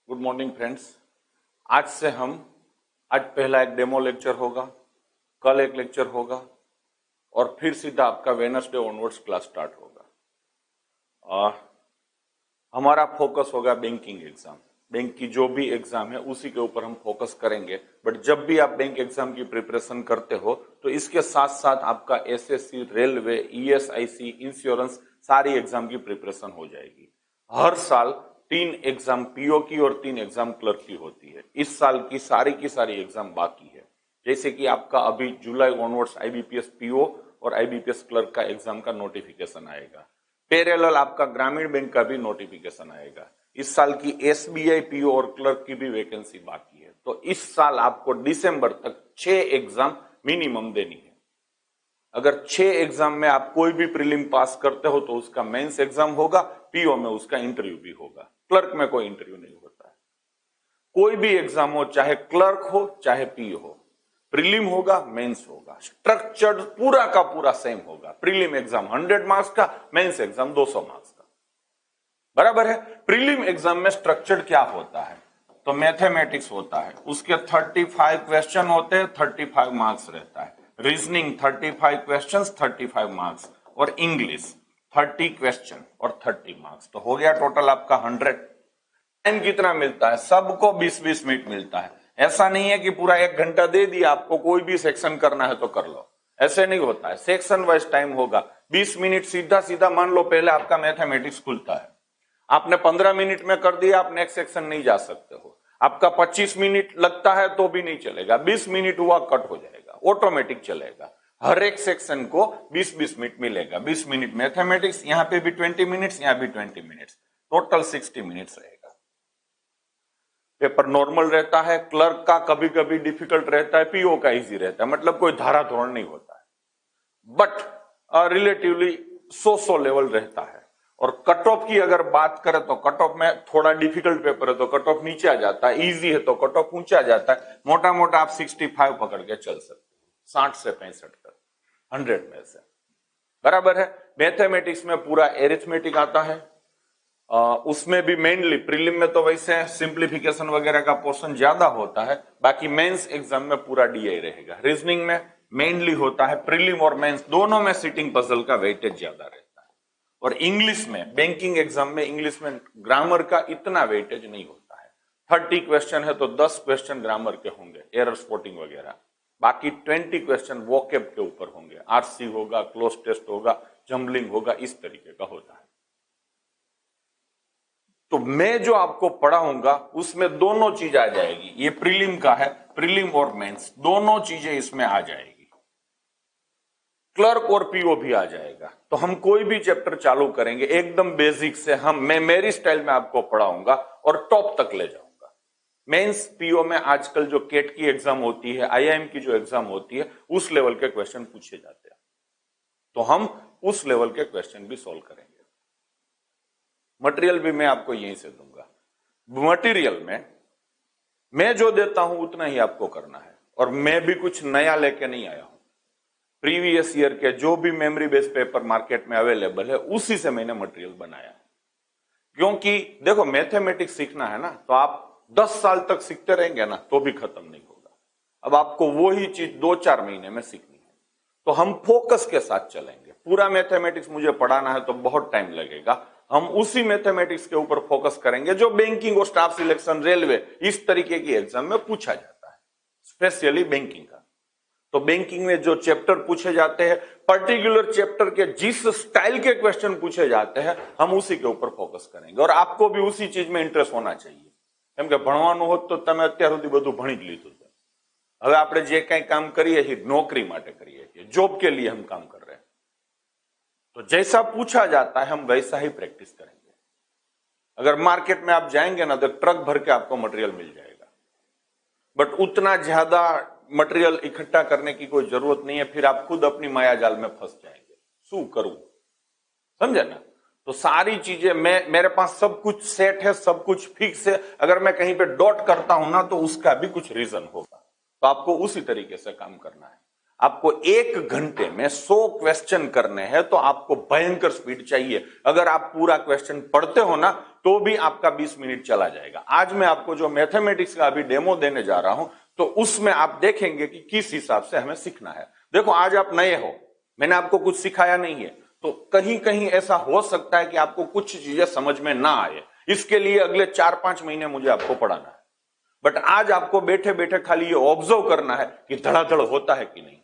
Good morning friends. आज पहला एक डेमो लेक्चर होगा, कल एक लेक्चर होगा और फिर सीधा आपका वेडनेसडे ऑनवर्ड्स क्लास स्टार्ट होगा। हमारा फोकस होगा बैंकिंग एग्जाम। बैंक की जो भी एग्जाम है उसी के ऊपर हम फोकस करेंगे। बट जब भी आप बैंक एग्जाम की प्रिपरेशन करते हो तो इसके साथ साथ आपका एसएससी, रेलवे, ईएसआईसी, इंश्योरेंस सारी एग्जाम की प्रिपरेशन हो जाएगी। हर साल 3 एग्जाम पीओ की और 3 एग्जाम क्लर्क की होती है। इस साल की सारी एग्जाम बाकी है। जैसे कि आपका अभी जुलाई ऑनवर्ड्स आईबीपीएस पीओ और आईबीपीएस क्लर्क का एग्जाम का नोटिफिकेशन आएगा। पैरेलल आपका ग्रामीण बैंक का भी नोटिफिकेशन आएगा। इस साल की एसबीआई पीओ और क्लर्क की भी वैकेंसी बाकी है। तो इस साल आपको दिसंबर तक 6 एग्जाम मिनिमम देनी है। अगर 6 एग्जाम में आप कोई भी प्रीलिम पास करते हो तो उसका मेंस एग्जाम होगा, पीओ में उसका इंटरव्यू भी होगा। क्लर्क में कोई इंटरव्यू नहीं होता है। कोई भी एग्जाम हो, चाहे क्लर्क हो चाहे पीओ हो, प्रीलिम होगा, मेंस होगा। स्ट्रक्चर्ड पूरा का पूरा सेम होगा। प्रीलिम एग्जाम 100 मार्क्स का, मेंस एग्जाम 200 मार्क्स का, बराबर है। प्रीलिम एग्जाम में स्ट्रक्चर्ड क्या होता है? तो मैथमेटिक्स होता है, उसके 35 क्वेश्चन होते हैं, 35 मार्क्स रहता है। रीजनिंग 35 क्वेश्चंस, 35 मार्क्स, और इंग्लिश 30 क्वेश्चन और 30 मार्क्स। तो हो गया टोटल आपका 100। टाइम कितना मिलता है? सबको 20-20 मिनट मिलता है। ऐसा नहीं है कि पूरा 1 घंटा दे दिया आपको, कोई भी सेक्शन करना है तो कर लो, ऐसे नहीं होता है। सेक्शन वाइज टाइम होगा। 20 मिनट सीधा सीधा मान लो पहले आपका मैथमेटिक्स खुलता है, आपने 15 मिनट में कर दिया, आप नेक्स्ट सेक्शन नहीं जा सकते हो। आपका 25 मिनट लगता है तो भी नहीं चलेगा, 20 मिनट हुआ कट हो जाएगा, ऑटोमेटिक चलेगा। हर एक सेक्शन को 20-20 मिनट मिलेगा। 20 मिनट मैथमेटिक्स, यहां पे भी 20 मिनट्स, यहां भी 20 मिनट्स, टोटल 60 मिनट्स रहेगा। पेपर नॉर्मल रहता है। क्लर्क का कभी कभी डिफिकल्ट रहता है, पीओ का इजी रहता है, मतलब कोई धारा धोरण नहीं होता है, बट रिलेटिवली 100 लेवल रहता है। और कट ऑफ की अगर बात करें तो कट ऑफ में थोड़ा डिफिकल्ट पेपर है तो कट ऑफ नीचे आ जाता है, इजी है तो कट ऑफ ऊंचा आ जाता है। मोटा मोटा आप 65 पकड़ के चल सकते हो, 60 से 65 तक 100 में से, बराबर है। मैथमेटिक्स में पूरा एरिथमेटिक आता है। उसमें भी मेनली प्रीलिम में तो वैसे सिंप्लीफिकेशन वगैरह का पोर्शन ज्यादा होता है, बाकी मेंस एग्जाम में पूरा डीआई रहेगा। रीजनिंग में मेनली होता है, प्रीलिम और मेंस दोनों में सिटिंग पजल का वेटेज ज्यादा रहता है। और इंग्लिश में, बैंकिंग एग्जाम में इंग्लिश में ग्रामर का इतना वेटेज नहीं होता है। 30 क्वेश्चन है तो 10 क्वेश्चन ग्रामर के होंगे, एरर स्पॉटिंग वगैरह, बाकी 20 क्वेश्चन वोकैब के ऊपर होंगे। आरसी होगा, क्लोज टेस्ट होगा, जम्बलिंग होगा, इस तरीके का होता है। तो मैं जो आपको पढ़ाऊंगा उसमें दोनों चीज आ जाएगी। ये प्रीलिम का है, प्रीलिम और मेंस दोनों चीजें इसमें आ जाएगी। क्लर्क और पीओ भी आ जाएगा। तो हम कोई भी चैप्टर चालू करेंगे एकदम बेसिक से, मैं मेरी स्टाइल में आपको पढ़ाऊंगा और टॉप तक ले जाऊंगा। मेंस पीओ में आजकल जो केट की एग्जाम होती है, आईआईएम की जो एग्जाम होती है, उस लेवल के क्वेश्चन पूछे जाते हैं, तो हम उस लेवल के क्वेश्चन भी सॉल्व करेंगे। मटेरियल भी मैं आपको यहीं से दूंगा। मटेरियल में मैं जो देता हूं उतना ही आपको करना है, और मैं भी कुछ नया लेके नहीं आया हूं। प्रीवियस ईयर के जो भी मेमोरी बेस्ड पेपर मार्केट में अवेलेबल है उसी से मैंने मटेरियल बनाया है। क्योंकि देखो, मैथमेटिक्स सीखना है ना, तो आप 10 साल तक सीखते रहेंगे ना तो भी खत्म नहीं होगा। अब आपको वो ही चीज 2-4 महीने में सीखनी है, तो हम फोकस के साथ चलेंगे। पूरा मैथमेटिक्स मुझे पढ़ाना है तो बहुत टाइम लगेगा। हम उसी मैथमेटिक्स के ऊपर फोकस करेंगे जो बैंकिंग और स्टाफ सिलेक्शन, रेलवे, इस तरीके की एग्जाम में पूछा जाता है, स्पेशली बैंकिंग का। तो बैंकिंग में जो चैप्टर पूछे जाते हैं, पर्टिकुलर चैप्टर के जिस स्टाइल के क्वेश्चन पूछे जाते हैं, हम उसी के ऊपर फोकस करेंगे। और आपको भी उसी चीज में इंटरेस्ट होना चाहिए, કેમ કે ભણવાનું હોત તો તમે અત્યાર સુધી બધું ભણી જ લીધું છે। હવે આપણે જે કંઈ કામ કરીએ છીએ નોકરી માટે કરીએ છીએ, जॉब के लिए हम काम कर रहे हैं। तो जैसा पूछा जाता है हम वैसा ही प्रैक्टिस करेंगे। अगर मार्केट में आप जाएंगे ना तो ट्रक भर के आपको मटेरियल मिल जाएगा, बट उतना ज्यादा मटेरियल इकट्ठा करने की कोई जरूरत नहीं है, फिर आप खुद अपनी माया जाल में फंस जाएंगे। शू करूं, समझे ना? तो सारी चीजें मेरे पास सब कुछ सेट है, सब कुछ फिक्स है। अगर मैं कहीं पे डॉट करता हूं ना तो उसका भी कुछ रीजन होगा, तो आपको उसी तरीके से काम करना है। आपको 1 घंटे में 100 क्वेश्चन करने हैं तो आपको भयंकर स्पीड चाहिए। अगर आप पूरा क्वेश्चन पढ़ते हो ना तो भी आपका 20 मिनट चला जाएगा। आज मैं आपको जो मैथमेटिक्स का अभी डेमो देने जा रहा हूं तो उसमें आप देखेंगे कि किस हिसाब से हमें सीखना है। देखो, आज आप नए हो, मैंने आपको कुछ सिखाया नहीं है, तो कहीं कहीं ऐसा हो सकता है कि आपको कुछ चीजें समझ में ना आए। इसके लिए अगले 4-5 महीने मुझे आपको पढ़ाना है। बट आज आपको बैठे बैठे खाली ये ऑब्जर्व करना है कि धड़ाधड़ होता है कि नहीं।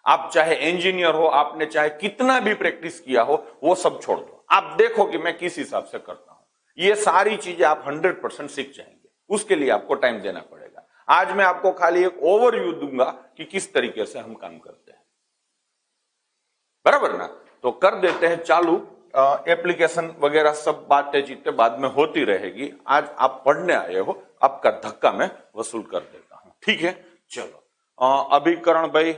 आप चाहे इंजीनियर हो, आपने चाहे कितना भी प्रैक्टिस किया हो, वो सब छोड़ दो। आप देखो कि मैं किस हिसाब से करता हूं। ये सारी चीजें आप 100% सीख जाएंगे। उसके लिए आपको टाइम देना पड़ेगा। आज मैं आपको खाली एक ओवरव्यू दूंगा कि किस तरीके से हम काम करते हैं, बराबर ना। तो कर देते हैं चालू। एप्लीकेशन वगैरह सब बातें चीतें बाद में होती रहेगी। आज आप पढ़ने आए हो, आपका धक्का मैं वसूल कर देता हूं, ठीक है। चलो, अभी करण भाई,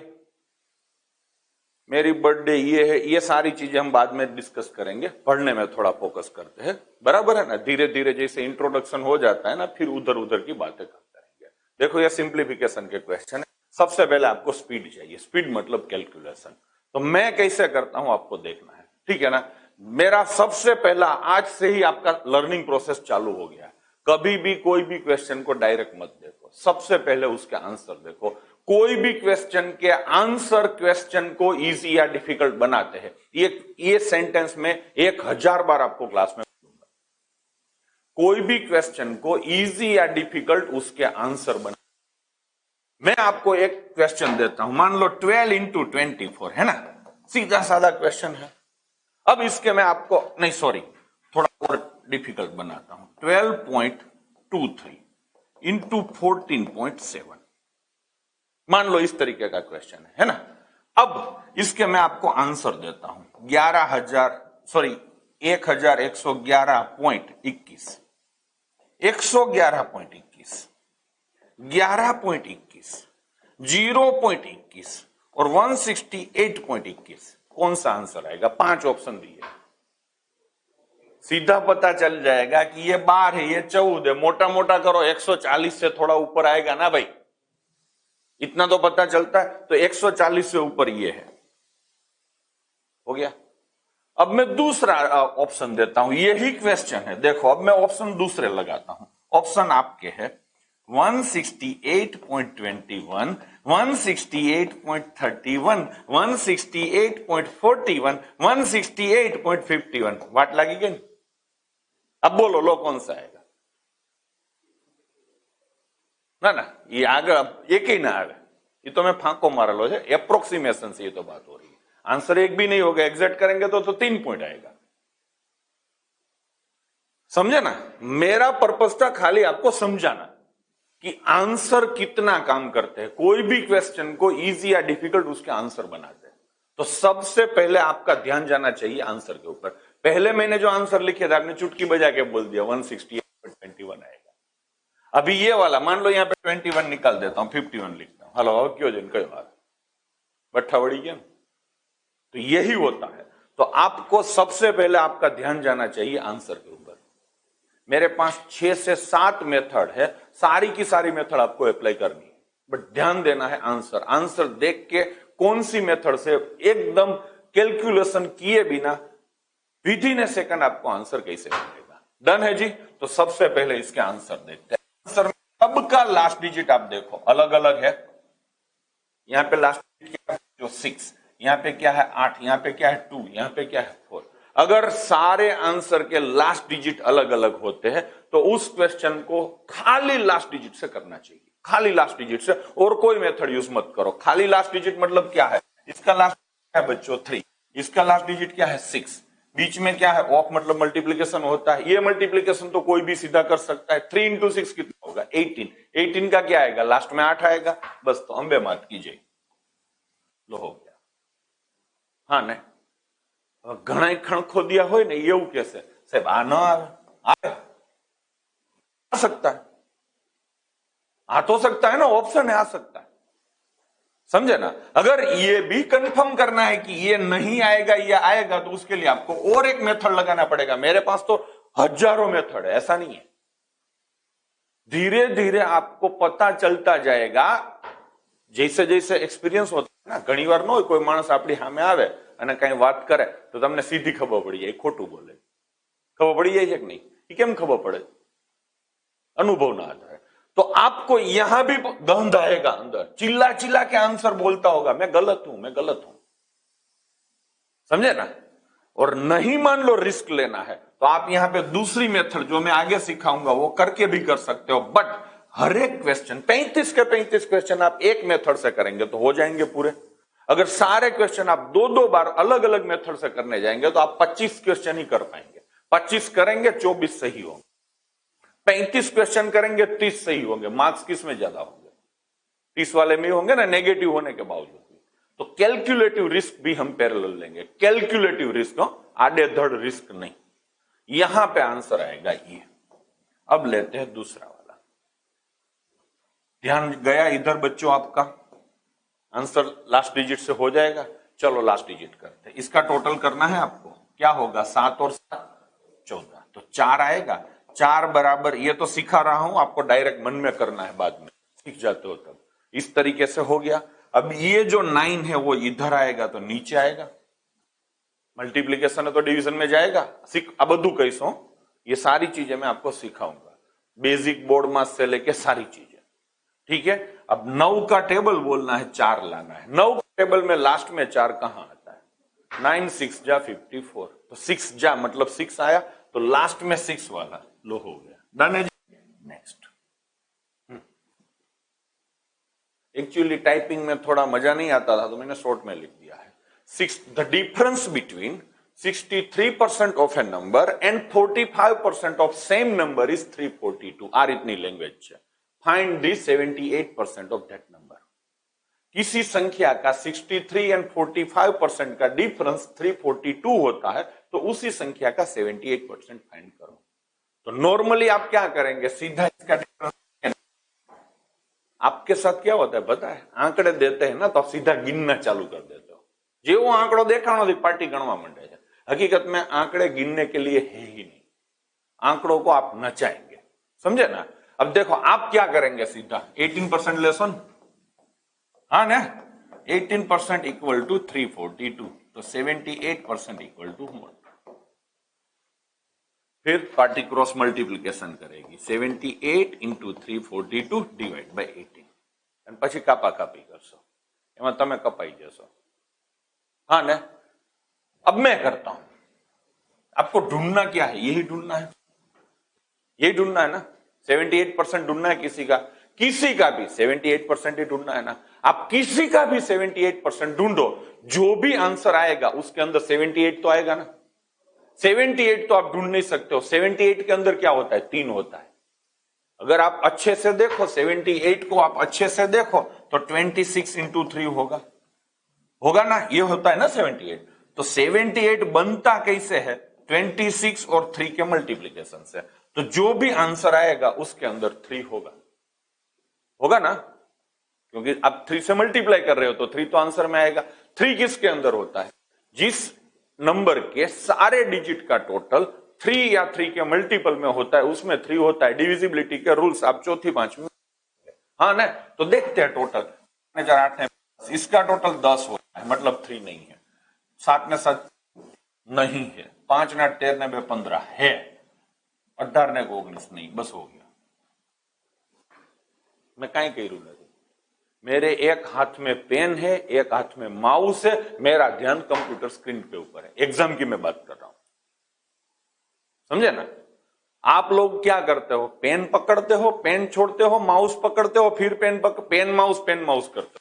मेरी बर्थडे ये है, ये सारी चीजें हम बाद में डिस्कस करेंगे। पढ़ने में थोड़ा फोकस करते हैं, बराबर है ना। धीरे धीरे जैसे इंट्रोडक्शन हो जाता है ना, फिर उधर उधर की बातें करते रहेंगे। देखो, ये सिंप्लीफिकेशन के क्वेश्चन है। सबसे पहले आपको स्पीड चाहिए। स्पीड मतलब कैलकुलेशन। तो मैं कैसे करता हूं आपको देखना है, ठीक है ना। मेरा सबसे पहला, आज से ही आपका लर्निंग प्रोसेस चालू हो गया। कभी भी कोई भी क्वेश्चन को डायरेक्ट मत देखो, सबसे पहले उसके आंसर देखो। कोई भी क्वेश्चन के आंसर क्वेश्चन को इजी या डिफिकल्ट बनाते हैं। ये सेंटेंस में 1000 बार आपको क्लास में दूंगा। कोई भी क्वेश्चन को इजी या डिफिकल्ट उसके आंसर बना। मैं आपको एक क्वेश्चन देता हूं, मान लो 12 into 24 है ना, सीधा साधा क्वेश्चन है। अब इसके मैं आपको, नहीं सॉरी, थोड़ा और डिफिकल्ट बनाता हूं। 12.23 into 14.7, मान लो इस तरीके का क्वेश्चन है ना। अब इसके मैं आपको आंसर देता हूं 11,111.21, 111.21, 11.21, 0.21 और 168.21। कौन सा आंसर आएगा? 5 ऑप्शन दिए, सीधा पता चल जाएगा कि ये 12 है, ये 14 है। मोटा मोटा करो, 140 से थोड़ा ऊपर आएगा ना भाई, इतना तो पता चलता है। तो 140 से ऊपर ये है, हो गया। अब मैं दूसरा ऑप्शन देता हूं, यही क्वेश्चन है। देखो, अब मैं ऑप्शन दूसरे लगाता हूं। ऑप्शन आपके है 168.21, 168.31, 168.41, 168.51। वाट लगी गई? अब बोलो, लो कौन सा आएगा? ना, ये आगे एक ही ना आगे, ये तो मैं फांको मारेलो है, एप्रोक्सीमेशन से ये तो बात हो रही है। आंसर एक भी नहीं होगा, एग्जैक्ट करेंगे तो 3 पॉइंट आएगा। समझे ना? मेरा पर्पस था खाली आपको समझाना कि आंसर कितना काम करते हैं। कोई भी क्वेश्चन को इजी या डिफिकल्ट उसके आंसर बनाते हैं। तो सबसे पहले आपका ध्यान जाना चाहिए आंसर के ऊपर। पहले मैंने जो आंसर लिखे थे, आपने चुटकी बजा के बोल दिया 168.21 आएगा। अभी ये वाला, मान लो यहां पे 21 निकाल देता हूं, 51 लिखता हूं। हेलो, क्यों जिनका बट्ठा बड़ी क्या? तो यही होता है। तो आपको सबसे पहले आपका ध्यान जाना चाहिए आंसर के ऊपर। मेरे पास 6 से 7 मेथड है, सारी की सारी मेथड आपको अप्लाई करनी है, बट ध्यान देना है आंसर। आंसर देख के कौन सी मेथड से एकदम कैलकुलेशन किए बिना विदिन ए सेकंड आपको आंसर कैसे मिलेगा। डन है जी? तो सबसे पहले इसके आंसर देखते हैं। आंसर में सबका लास्ट डिजिट आप देखो अलग अलग है। यहां पे लास्ट डिजिट क्या है? जो 6, यहां पे क्या है? 8, यहां पे क्या है? 2, यहां पे क्या है? 4। अगर सारे आंसर के लास्ट डिजिट अलग अलग होते हैं तो उस क्वेश्चन को खाली लास्ट डिजिट से करना चाहिए। खाली लास्ट डिजिट से, और कोई मेथड यूज मत करो। खाली लास्ट डिजिट मतलब क्या है? इसका लास्ट क्या है बच्चों? 3। इसका लास्ट डिजिट क्या है? 6। बीच में क्या है? ऑफ मतलब मल्टीप्लीकेशन होता है। ये मल्टीप्लीकेशन तो कोई भी सीधा कर सकता है। 3 into 6 कितना होगा? 18। 18 का क्या आएगा? लास्ट में 8 आएगा। बस, तो अंबे मात कीजिए, लो हो गया। हाँ नहीं, घણા खणखो दिया हो ने એવું कैसे साहब आ न आवे? आ सकता है, आ तो सकता है ना, ऑप्शन है, आ सकता है। समझे ना? अगर ये भी कंफर्म करना है कि ये नहीं आएगा, ये आएगा, तो उसके लिए आपको और एक मेथड लगाना पड़ेगा। मेरे पास तो हजारों मेथड है, ऐसा नहीं है। धीरे धीरे आपको पता चलता जाएगा, जैसे जैसे एक्सपीरियंस होता ના ઘણીવાર ન હોય, કોઈ માણસ આપણી સામે આવે અને કઈ વાત કરે તો તમને સીધી ખબર પડી જાય ખોટું બોલે, ખબર પડી જાય છે कि नहीं? ये કેમ खबर पड़े? अनुभव ना आता है। तो आपको यहां भी गंध आएगा अंदर, चिल्ला चिल्ला के आंसर बोलता होगा, मैं गलत हूं, मैं गलत हूं, समझे ना? और नहीं मान लो रिस्क लेना है तो आप यहां पे दूसरी मेथड जो मैं आगे सिखाऊंगा वो करके भी कर सकते हो, बट हर एक क्वेश्चन 35 के 35 क्वेश्चन आप एक मेथड से करेंगे तो हो जाएंगे पूरे। अगर सारे क्वेश्चन आप दो दो बार अलग अलग मेथड से करने जाएंगे तो आप 25 क्वेश्चन ही कर पाएंगे। 25 करेंगे 24 सही होंगे, 35 क्वेश्चन करेंगे 30 सही होंगे। मार्क्स किस में ज्यादा होंगे? 30 वाले में होंगे ना, नेगेटिव होने के बावजूद। तो कैलकुलेटिव रिस्क भी हम पैरेलल लेंगे, कैलकुलेटिव रिस्क, आड़ेधड़ रिस्क नहीं। यहां पे आंसर आएगा ये। अब लेते हैं दूसरा वाला। ध्यान गया इधर बच्चों? आपका आंसर लास्ट डिजिट से हो जाएगा। चलो लास्ट डिजिट करते हैं। इसका टोटल करना है आपको, क्या होगा? 7 और 7 14, तो 4 आएगा। 4 बराबर, ये तो सिखा रहा हूं, आपको डायरेक्ट मन में करना है, बाद में सीख जाते हो तब। इस तरीके से हो गया। अब ये जो 9 है वो इधर आएगा तो नीचे आएगा, मल्टीप्लीकेशन है तो डिवीजन में जाएगा। आ बधु कहीशो, ये सारी चीजें मैं आपको सिखाऊंगा, बेसिक बोर्ड मास से लेके सारी चीजें, ठीक है? अब 9 का टेबल बोलना है, 4 लाना है। 9 का टेबल में लास्ट में 4 कहां आता है? 9 6 जा 54, तो 6 जा मतलब 6 आया, तो लास्ट में 6 वाला लो हो गया। डन है? नेक्स्ट। एक्चुअली टाइपिंग में थोड़ा मजा नहीं आता था तो मैंने शॉर्ट में लिख दिया है। The difference between 63% of A number and 45% of same number is 342। आ રીતની लैंग्वेज है। Find the 78% of that number. किसी संख्या का 63 एंड 45% का डिफरेंस 342 होता है तो उसी संख्या का 78% फाइंड करो। तो नॉर्मली आप क्या करेंगे? सीधा इसका डिफरेंस, आपके साथ क्या होता है पता है? आंकड़े देते हैं ना तो आप सीधा गिनना चालू कर देते हो। जो आंकड़ो देखाणो थी पार्टी गणवा मंडे है। हकीकत में आंकड़े गिनने के लिए है ही नहीं, आंकड़ों को आप नचाएंगे, समझे ना? अब देखो आप क्या करेंगे, सीधा 18% लेसन, हाँ ना? 18% इक्वल टू 342, तो 78% इक्वल टू मोड। फिर पार्टी क्रॉस मल्टीप्लिकेशन करेगी, 78 इंटू 342 डिवाइड बाय 18, અને પછી કાપાકાપી કરશો, એમાં તમે કપાઈ જશો, हाँ ना? अब मैं करता हूं, आपको ढूंढना क्या है? यही ढूंढना है, यही ढूंढना है ना? 78% ढूंढना है किसी का भी 78% ही ढूंढना है ना? आप किसी का भी 78% ढूंढो, जो भी आंसर आएगा उसके अंदर 78 तो आएगा ना? 78 तो आप ढूंढ नहीं सकते हो। 78 के अंदर क्या होता है? 3 होता है। अगर आप अच्छे से देखो 78 को, आप अच्छे से देखो तो 26 इंटू 3 होगा ना? ये होता है ना 78। तो 78 बनता कैसे है? 26 और 3 के मल्टीप्लीकेशन से। तो जो भी आंसर आएगा उसके अंदर 3 होगा ना? क्योंकि आप 3 से मल्टीप्लाई कर रहे हो तो 3 तो आंसर में आएगा। 3 किसके अंदर होता है? जिस नंबर के सारे डिजिट का टोटल 3 या 3 के मल्टीपल में होता है उसमें 3 होता है। डिविजिबिलिटी के रूल्स आप चौथी पांचवी, हाँ ना? तो देखते हैं टोटल। 8 इसका टोटल 10 होता है, मतलब 3 नहीं है। 7 ने 7 नहीं है, 5 ने 13 ने 2 15 है, 18 ने 19 नहीं, बस हो गया। मैं कहीं कह रू नहीं, मेरे एक हाथ में पेन है, एक हाथ में माउस है, मेरा ध्यान कंप्यूटर स्क्रीन के ऊपर है। एग्जाम की मैं बात कर रहा हूं, समझे ना? आप लोग क्या करते हो? पेन पकड़ते हो, पेन छोड़ते हो, माउस पकड़ते हो, फिर पेन माउस करते हो।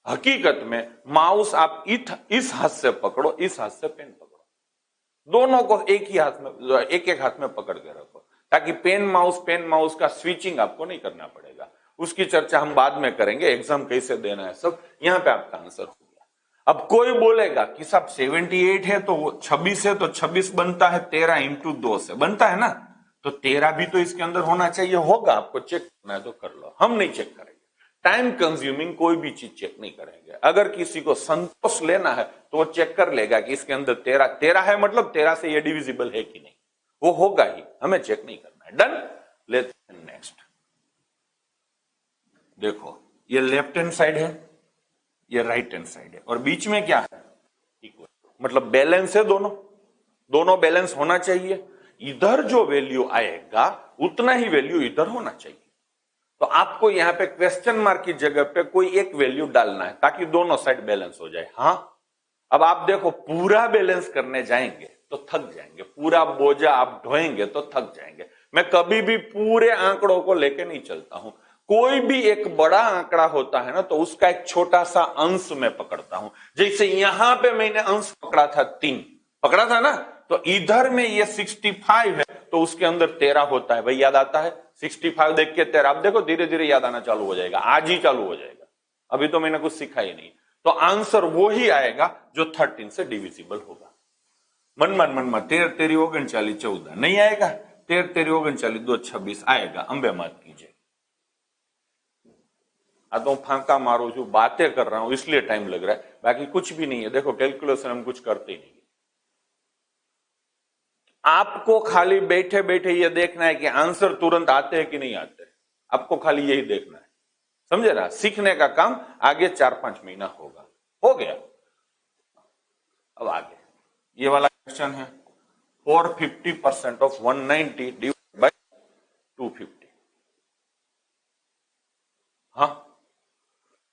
हकीकत में माउस आप इस हाथ से पकड़ो, इस हाथ से पेन पकड़ो, दोनों को एक ही हाथ में, एक हाथ में पकड़ के रखो, ताकि पेन माउस का स्विचिंग आपको नहीं करना पड़ेगा। उसकी चर्चा हम बाद में करेंगे, एग्जाम कैसे देना है सब। यहां पे आपका आंसर हो गया। अब कोई बोलेगा कि साहब 78 है तो 26 है तो 26 बनता है 13 इंटू 2 से, बनता है ना? तो 13 भी तो इसके अंदर होना चाहिए, होगा। आपको चेक करना है तो कर लो, हम नहीं चेक करेंगे। टाइम कंज्यूमिंग कोई भी चीज चेक नहीं करेंगे। अगर किसी को संतोष लेना है तो वो चेक कर लेगा कि इसके अंदर 13 है, मतलब 13 से ये डिविजिबल है कि नहीं, वो होगा ही, हमें चेक नहीं करना है। डन? Let's next. देखो ये लेफ्ट हैंड साइड है, ये राइट हैंड साइड है, और बीच में क्या है, इक्वल, मतलब बैलेंस है, दोनों बैलेंस होना चाहिए। इधर जो वैल्यू आएगा उतना ही वैल्यू इधर होना चाहिए। तो आपको यहां पे क्वेश्चन मार्क की जगह पे कोई एक वैल्यू डालना है ताकि दोनों साइड बैलेंस हो जाए। हाँ, अब आप देखो पूरा बैलेंस करने जाएंगे तो थक जाएंगे, पूरा बोझा आप ढोएंगे तो थक जाएंगे। मैं कभी भी पूरे आंकड़ों को लेके नहीं चलता हूं। कोई भी एक बड़ा आंकड़ा होता है ना, तो उसका एक छोटा सा अंश मैं पकड़ता हूं। जैसे यहां पे मैंने अंश पकड़ा था 3, पकड़ा था ना, तो इधर में ये 65 है, तो उसके अंदर 13 होता है। भाई याद आता है? 65 देख के 13, आप देखो धीरे धीरे याद आना चालू हो जाएगा, आज ही चालू हो जाएगा। अभी तो मैंने कुछ सीखा ही नहीं। तो आंसर वो ही आएगा जो 13 से डिविजिबल होगा। मन 13 तेरी 39 14 नहीं आएगा, 13 तेरी 39 2 26 आएगा। अंबे मत कीजिए। तो फांका मारू छू, बातें कर रहा हूं इसलिए टाइम लग रहा है, बाकी कुछ भी नहीं है। देखो कैलकुलेशन हम कुछ करते ही नहीं। आपको खाली बैठे बैठे ये देखना है कि आंसर तुरंत आते हैं कि नहीं आते। आपको खाली यही देखना है, समझे ना? सीखने का काम आगे 4-5 महीना होगा। हो गया। अब आगे ये वाला क्वेश्चन है, 450% ऑफ 190 डिवाइड बाय 250। हाँ,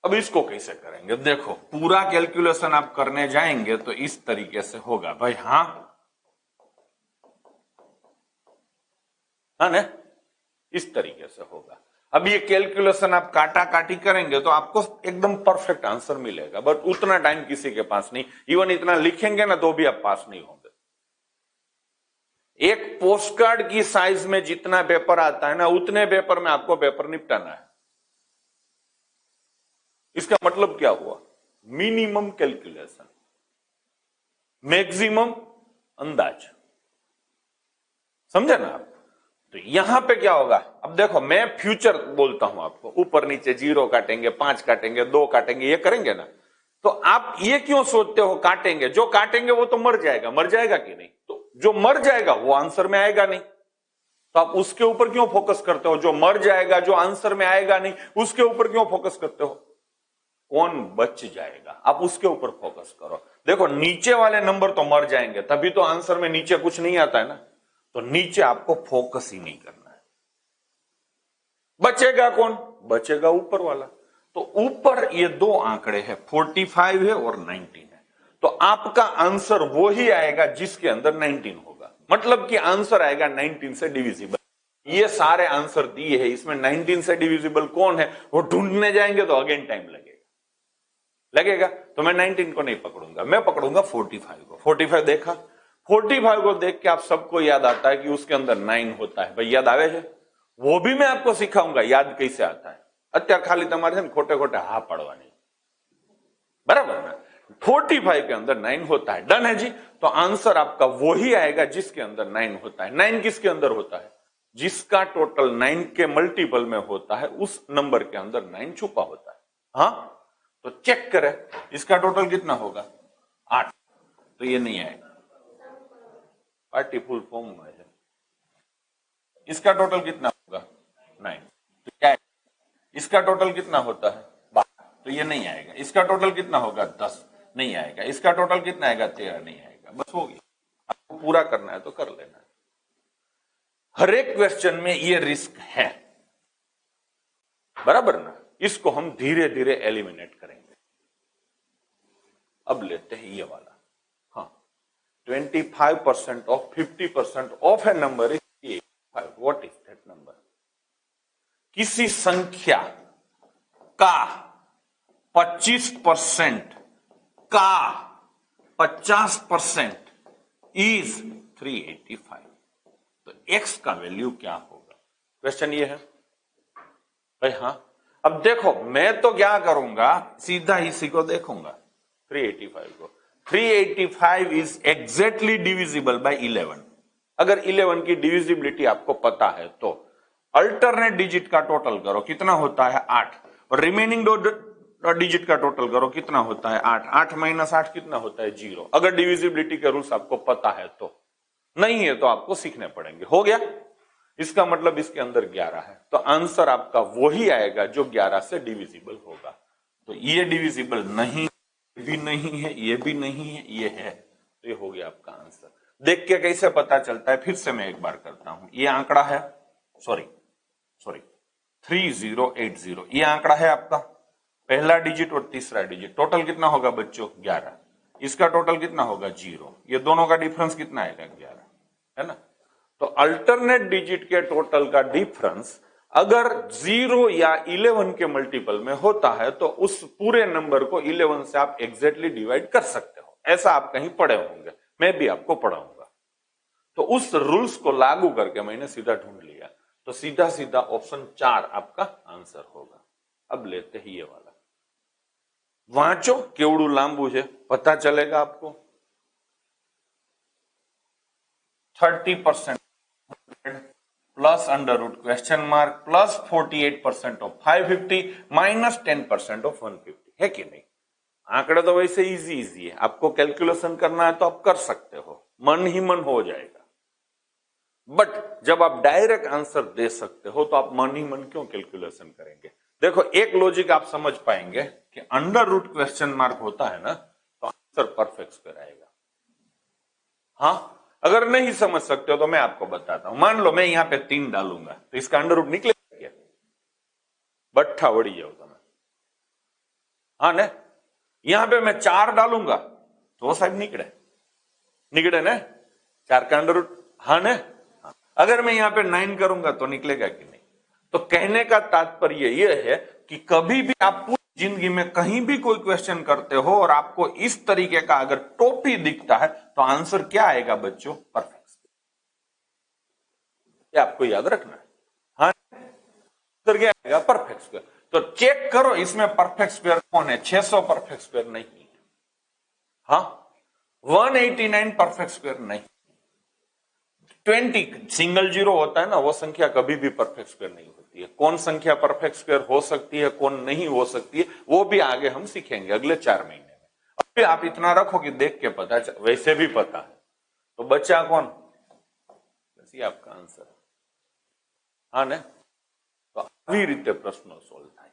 अब इसको कैसे करेंगे? देखो पूरा कैलकुलेशन आप करने जाएंगे तो इस तरीके से होगा भाई। हाँ ना, इस तरीके से होगा। अब ये कैलकुलेशन आप काटा काटी करेंगे तो आपको एकदम परफेक्ट आंसर मिलेगा, बट उतना टाइम किसी के पास नहीं। इवन इतना लिखेंगे ना तो भी आप पास नहीं होंगे। एक पोस्ट कार्ड की साइज में जितना पेपर आता है ना, उतने पेपर में आपको पेपर निपटाना है। इसका मतलब क्या हुआ? मिनिमम कैलकुलेशन, मैक्सिमम अंदाज। समझे ना आप? तो यहां पे क्या होगा? अब देखो मैं फ्यूचर बोलता हूं आपको, ऊपर नीचे 0 काटेंगे, 5 काटेंगे, 2 काटेंगे, ये करेंगे ना, तो आप ये क्यों सोचते हो काटेंगे? जो काटेंगे वो तो मर जाएगा कि नहीं? तो जो मर जाएगा वो आंसर में आएगा नहीं, तो आप उसके ऊपर क्यों फोकस करते हो? जो मर जाएगा, जो आंसर में आएगा नहीं, उसके ऊपर क्यों फोकस करते हो? कौन बच जाएगा, आप उसके ऊपर फोकस करो। देखो नीचे वाले नंबर तो मर जाएंगे, तभी तो आंसर में नीचे कुछ नहीं आता है ना। तो नीचे आपको फोकस ही नहीं करना है। बचेगा कौन? बचेगा ऊपर वाला। तो ऊपर ये दो आंकड़े हैं, 45 है और 19 है। तो आपका आंसर वो ही आएगा जिसके अंदर 19 होगा, मतलब कि आंसर आएगा 19 से डिविजिबल। ये सारे आंसर दिए हैं, इसमें 19 से डिविजिबल कौन है वो ढूंढने जाएंगे तो अगेन टाइम लगेगा। तो मैं 19 को नहीं पकड़ूंगा, मैं पकड़ूंगा 45 को। 45 देखा, 45 को देख के आप सबको याद आता है कि उसके अंदर 9 होता है। भाई याद आवे है? वो भी मैं आपको सिखाऊंगा याद कैसे आता है। અત્યારે खाली તમારે खोटे खोटे हा पड़वानी, बराबर ना? 45 के अंदर 9 होता है। डन है जी। तो आंसर आपका वो ही आएगा जिसके अंदर 9 होता है। 9 किसके अंदर होता है? जिसका टोटल 9 के मल्टीपल में होता है, उस नंबर के अंदर 9 छुपा होता है। हाँ, तो चेक करें इसका टोटल कितना होगा? 8। तो ये नहीं आएगा, पार्टी फुल फॉर्म में है। इसका टोटल कितना होगा? 9। तो क्या है? इसका टोटल कितना होता है? 12। तो ये नहीं आएगा। इसका टोटल कितना होगा? 10। नहीं आएगा। इसका टोटल कितना आएगा? 13। नहीं आएगा। बस हो गया। आपको पूरा करना है तो कर लेना है। हर एक क्वेश्चन में ये रिस्क है, बराबर ना? इसको हम धीरे धीरे एलिमिनेट करेंगे। अब लेते हैं ये वाला। हाँ, 25% of 50% of A number is 5। What is that number? किसी संख्या का 25% का 50% इज 385। तो x का वैल्यू क्या होगा? क्वेश्चन ये है भाई। हाँ, अब देखो मैं तो क्या करूंगा, सीधा इसी को देखूंगा 385 को। 385 इज एग्जैक्टली डिविजिबल बाय 11। अगर 11 की डिविजिबिलिटी आपको पता है तो अल्टरनेट डिजिट का टोटल करो, कितना होता है? 8। और रिमेनिंग दो डिजिट का टोटल करो, कितना होता है? 8। 8 - 8 कितना होता है? 0। अगर डिविजिबिलिटी के रूल्स आपको पता है तो। नहीं है तो आपको सीखने पड़ेंगे। हो गया? इसका मतलब इसके अंदर 11 है, तो आंसर आपका वही आएगा जो 11 से डिविजिबल होगा। तो ये डिविजिबल नहीं, ये भी नहीं है, ये भी नहीं है, ये है, तो ये हो गया आपका आंसर। देख के कैसे पता चलता है, फिर से मैं एक बार करता हूं। ये आंकड़ा है, सॉरी 3080, ये आंकड़ा है आपका, पहला डिजिट और तीसरा डिजिट, टोटल कितना होगा बच्चों 11, इसका टोटल कितना होगा 0, ये दोनों का डिफरेंस कितना आएगा 11, है ना। तो अल्टरनेट डिजिट के टोटल का डिफरेंस अगर 0 या 11 के मल्टीपल में होता है तो उस पूरे नंबर को 11 से आप एग्जैक्टली डिवाइड कर सकते हो, ऐसा आप कहीं पढ़े होंगे, मैं भी आपको पढ़ाऊंगा। तो उस रूल्स को लागू करके मैंने सीधा ढूंढ लिया, तो सीधा सीधा ऑप्शन 4 आपका आंसर होगा। अब लेते हैं ये वाला, वांचो केवड़ू लांबू है, पता चलेगा आपको। 30% plus under root question mark plus 48% of 550 minus 10% of 150, है कि नहीं। आंकड़े तो वैसे इजी है, आपको कैलकुलेशन करना है तो आप कर सकते हो, मन ही मन हो जाएगा। बट जब आप डायरेक्ट आंसर दे सकते हो तो आप मन ही मन क्यों कैलकुलेशन करेंगे। देखो एक लॉजिक आप समझ पाएंगे कि अंडर रूट क्वेश्चन मार्क होता है ना तो आंसर परफेक्ट स्क्वायर आएगा। हाँ, अगर नहीं समझ सकते हो तो मैं आपको बताता हूं। मान लो मैं यहां पे 3 डालूंगा तो इसका अंडर रूट निकलेगा क्या, बट्ठा वड़ी जाओ तुम्हें, हाँ ना। यहां पे मैं 4 डालूंगा तो वो साहब निकले ना 4 का अंडर रूट, हाँ ना। अगर मैं यहां पे 9 करूंगा तो निकलेगा कि नहीं। तो कहने का तात्पर्य यह है कि कभी भी आप पूरी जिंदगी में कहीं भी कोई क्वेश्चन करते हो और आपको इस तरीके का अगर टोपी दिखता है तो आंसर क्या आएगा बच्चों, परफेक्ट। ये आपको याद रखना है, हाँ, आंसर क्या आएगा परफेक्ट स्क्वायर। तो चेक करो इसमें परफेक्ट स्क्वायर कौन है, 600 परफेक्ट स्क्वायर नहीं है, हाँ 189 परफेक्ट स्क्वायर नहीं, 20 सिंगल जीरो होता है ना, वो संख्या कभी भी परफेक्ट स्क्वायर नहीं होती है। कौन संख्या परफेक्ट स्क्वायर हो सकती है, कौन नहीं हो सकती है, वो भी आगे हम सीखेंगे अगले 4 महीने में। अभी आप इतना रखो कि देख के पता, वैसे भी पता है, तो बच्चा कौन, बस ये आपका आंसर है, हाँ ने। तो આવી રીતે પ્રશ્નો સોલ્વ થાય,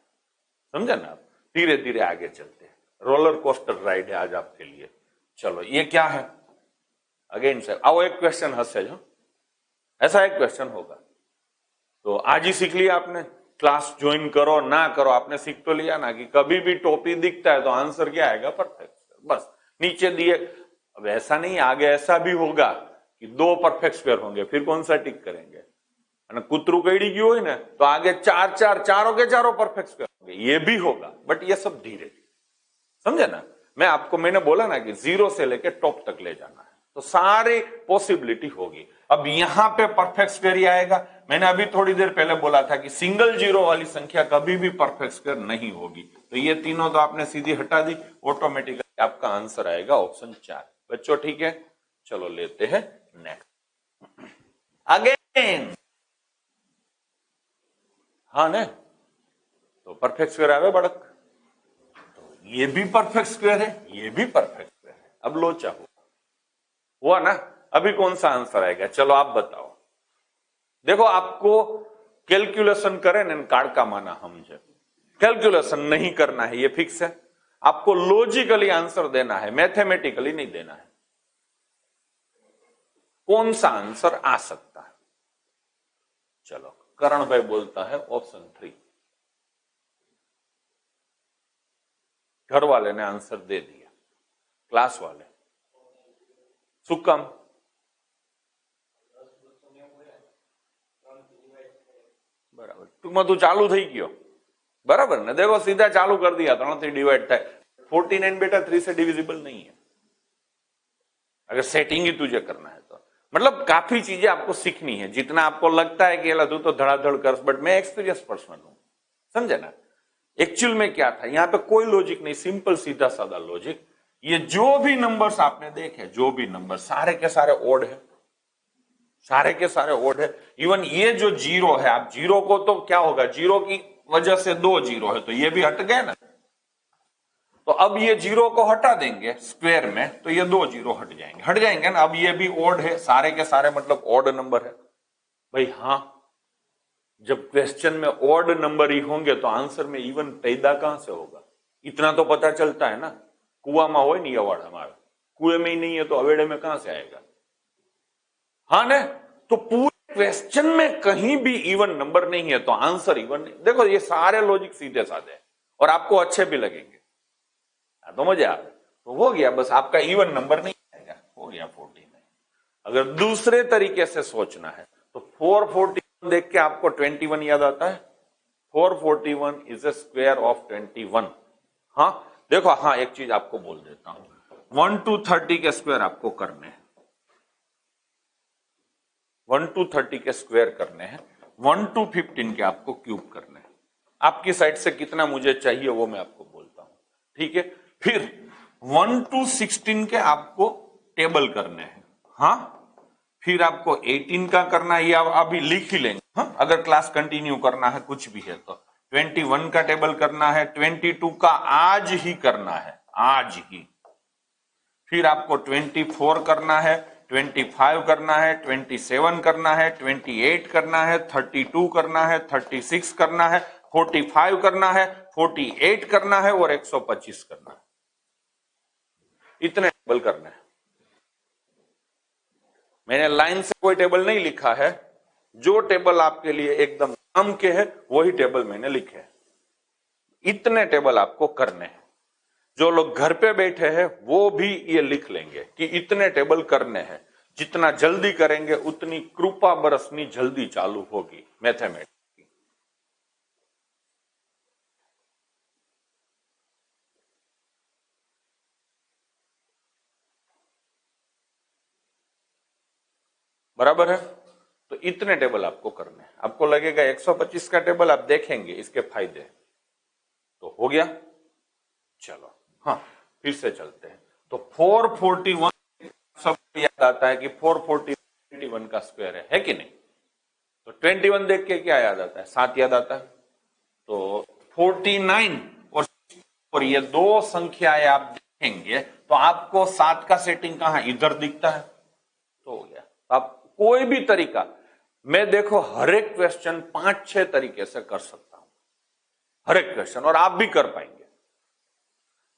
समझे ना आप। धीरे धीरे आगे चलते हैं, रोलर कोस्टर राइड है आज आपके लिए। चलो ये क्या है, अगेन सर आओ एक क्वेश्चन हंसे जो, ऐसा एक क्वेश्चन होगा तो आज ही सीख लिया आपने, क्लास ज्वाइन करो ना करो आपने सीख तो लिया ना कि कभी भी टोपी दिखता है तो आंसर क्या आएगा परफेक्ट, बस नीचे दिए। अब ऐसा नहीं, आगे ऐसा भी होगा कि 2 परफेक्ट स्क्वायर होंगे, फिर कौन सा टिक करेंगे, कुतरू कड़ी गયું હોય ને तो आगे 4 चारों के चारों परफेक्ट स्क्वायर होंगे, ये भी होगा। बट ये सब धीरे धीरे, समझे ना। मैंने बोला ना कि 0 से लेके टॉप तक ले जाना है, तो सारी पॉसिबिलिटी होगी। अब यहां पे परफेक्ट स्क्वायर ही आएगा। मैंने अभी थोड़ी देर पहले बोला था कि सिंगल जीरो वाली संख्या कभी भी परफेक्ट स्क्वायर नहीं होगी, तो ये तीनों तो आपने सीधी हटा दी, ऑटोमेटिकली आपका आंसर आएगा ऑप्शन 4। बच्चों ठीक है, चलो लेते हैं नेक्स्ट। अगेन हाँ ने, तो परफेक्ट स्क्वायर आवे बड़क, तो ये भी परफेक्ट स्क्वायर है, ये भी परफेक्ट स्क्वायर है। अब लोचा हुआ ना, अभी कौन सा आंसर आएगा, चलो आप बताओ। देखो आपको कैलकुलेशन करें ना, कार्ड का माना हम जो कैलकुलेशन नहीं करना है, ये फिक्स है। आपको लॉजिकली आंसर देना है, मैथमेटिकली नहीं देना है। कौन सा आंसर आ सकता है, चलो करण भाई बोलता है ऑप्शन 3। घर वाले ने आंसर दे दिया, क्लास वाले सुकम बराबर, टूंकમાં તું ચાલુ થઈ ગયો बराबर ने। देखो सीधा चालू कर दिया, 3 से डिवाइड था। 49 बेटा 3 से डिविजिबल नहीं है, अगर सेटिंग ही तुझे करना है तो। मतलब काफी चीजें आपको सीखनी है, जितना आपको लगता है कि तू तो धड़ाधड़ कर, बट मैं एक्सपीरियंस पर्सन हूं, समझे ना। एक्चुअल में क्या था, यहां पे कोई लॉजिक नहीं, सिंपल सीधा साधा लॉजिक। ये जो भी नंबर्स आपने देखे, जो भी नंबर सारे के सारे ओड है, सारे के सारे ओड है। इवन ये जो 0 है, आप 0 को तो क्या होगा, 0 की वजह से 2 0 है तो ये भी हट गए ना। तो अब ये 0 को हटा देंगे स्क्वायर में तो ये 2 0 हट जाएंगे ना। अब ये भी ओड है, सारे के सारे मतलब ओड नंबर है भाई। हाँ, जब क्वेश्चन में ओड नंबर ही होंगे तो आंसर में इवन पैदा कहां से होगा, इतना तो पता चलता है ना, कुआ में हो नहीं अवार्ड हमारा, कुएं में ही नहीं है तो अवेड़े में कहां से आएगा? हाँ ना, तो पूरे क्वेश्चन में कहीं भी इवन नंबर नहीं है तो आंसर इवन नहीं। देखो ये सारे लॉजिक सीधे साधे हैं और आपको अच्छे भी लगेंगे, तो मजा तो हो गया, बस आपका इवन नंबर नहीं आएगा, हो गया 49। अगर दूसरे तरीके से सोचना है तो 441 देख के आपको 21 याद आता है। 441 इज ए स्क्वायर ऑफ 21। हाँ देखो, हाँ एक चीज आपको बोल देता हूं, 1 to 30 के स्क्वायर आपको करने हैं, 1 to 30 के स्क्वायर करने हैं, 1 to 15 के आपको क्यूब करने हैं। आपकी साइड से कितना मुझे चाहिए वो मैं आपको बोलता हूं, ठीक है। फिर 1 to 16 के आपको टेबल करने हैं। हाँ, फिर आपको 18 का करना है, ये अभी लिख ही लेंगे। हाँ, अगर क्लास कंटिन्यू करना है कुछ भी है तो 21 का टेबल करना है, 22 का आज ही करना है, आज ही। फिर आपको 24 करना है, 25 करना है, 27 करना है, 28 करना है, 32 करना है, 36 करना है, 45 करना है, 48 करना है और 125 करना है। इतने टेबल करना है। मैंने लाइन से कोई टेबल नहीं लिखा है, जो टेबल आपके लिए एकदम काम के है वही टेबल मैंने लिखे हैं। इतने टेबल आपको करने हैं। जो लोग घर पे बैठे हैं वो भी ये लिख लेंगे कि इतने टेबल करने हैं। जितना जल्दी करेंगे उतनी कृपा बरसनी जल्दी चालू होगी मैथमेटिक्स। बराबर है, तो इतने टेबल आपको करने हैं। आपको लगेगा 125 का टेबल, आप देखेंगे इसके फायदे, तो हो गया। चलो हाँ, फिर से चलते हैं। तो 441 सबको याद आता है कि 441 का स्क्वायर है कि नहीं? तो 21 देख के क्या याद आता है? 7 याद आता है। तो 49 और ये दो संख्याएं आप देखेंगे तो आपको 7 का सेटिंग कहां इधर दिखता है, तो हो गया। आप कोई भी तरीका, मैं देखो हर एक क्वेश्चन 5-6 तरीके से कर सकता हूं, हर एक क्वेश्चन, और आप भी कर पाएंगे।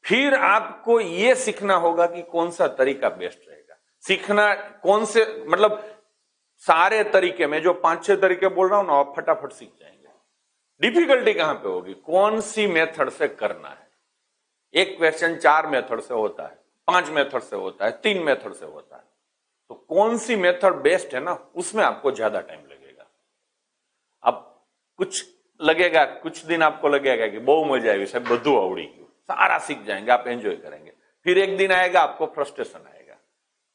फिर आपको यह सीखना होगा कि कौन सा तरीका बेस्ट रहेगा। सीखना कौन से, मतलब सारे तरीके में जो 5-6 तरीके बोल रहा हूं ना, आप फटाफट सीख जाएंगे। डिफिकल्टी कहां पे होगी, कौन सी मेथड से करना है। एक क्वेश्चन 4 मेथड से होता है, 5 मेथड से होता है, 3 मेथड से होता है, तो कौन सी मेथड बेस्ट है ना, उसमें आपको ज्यादा टाइम लगेगा। अब कुछ लगेगा, कुछ दिन आपको लगेगा कि बहुत मजा आई, सब બધું આવડી ગયું, सारा सीख जाएंगे, आप एंजॉय करेंगे। फिर एक दिन आएगा आपको फ्रस्ट्रेशन आएगा,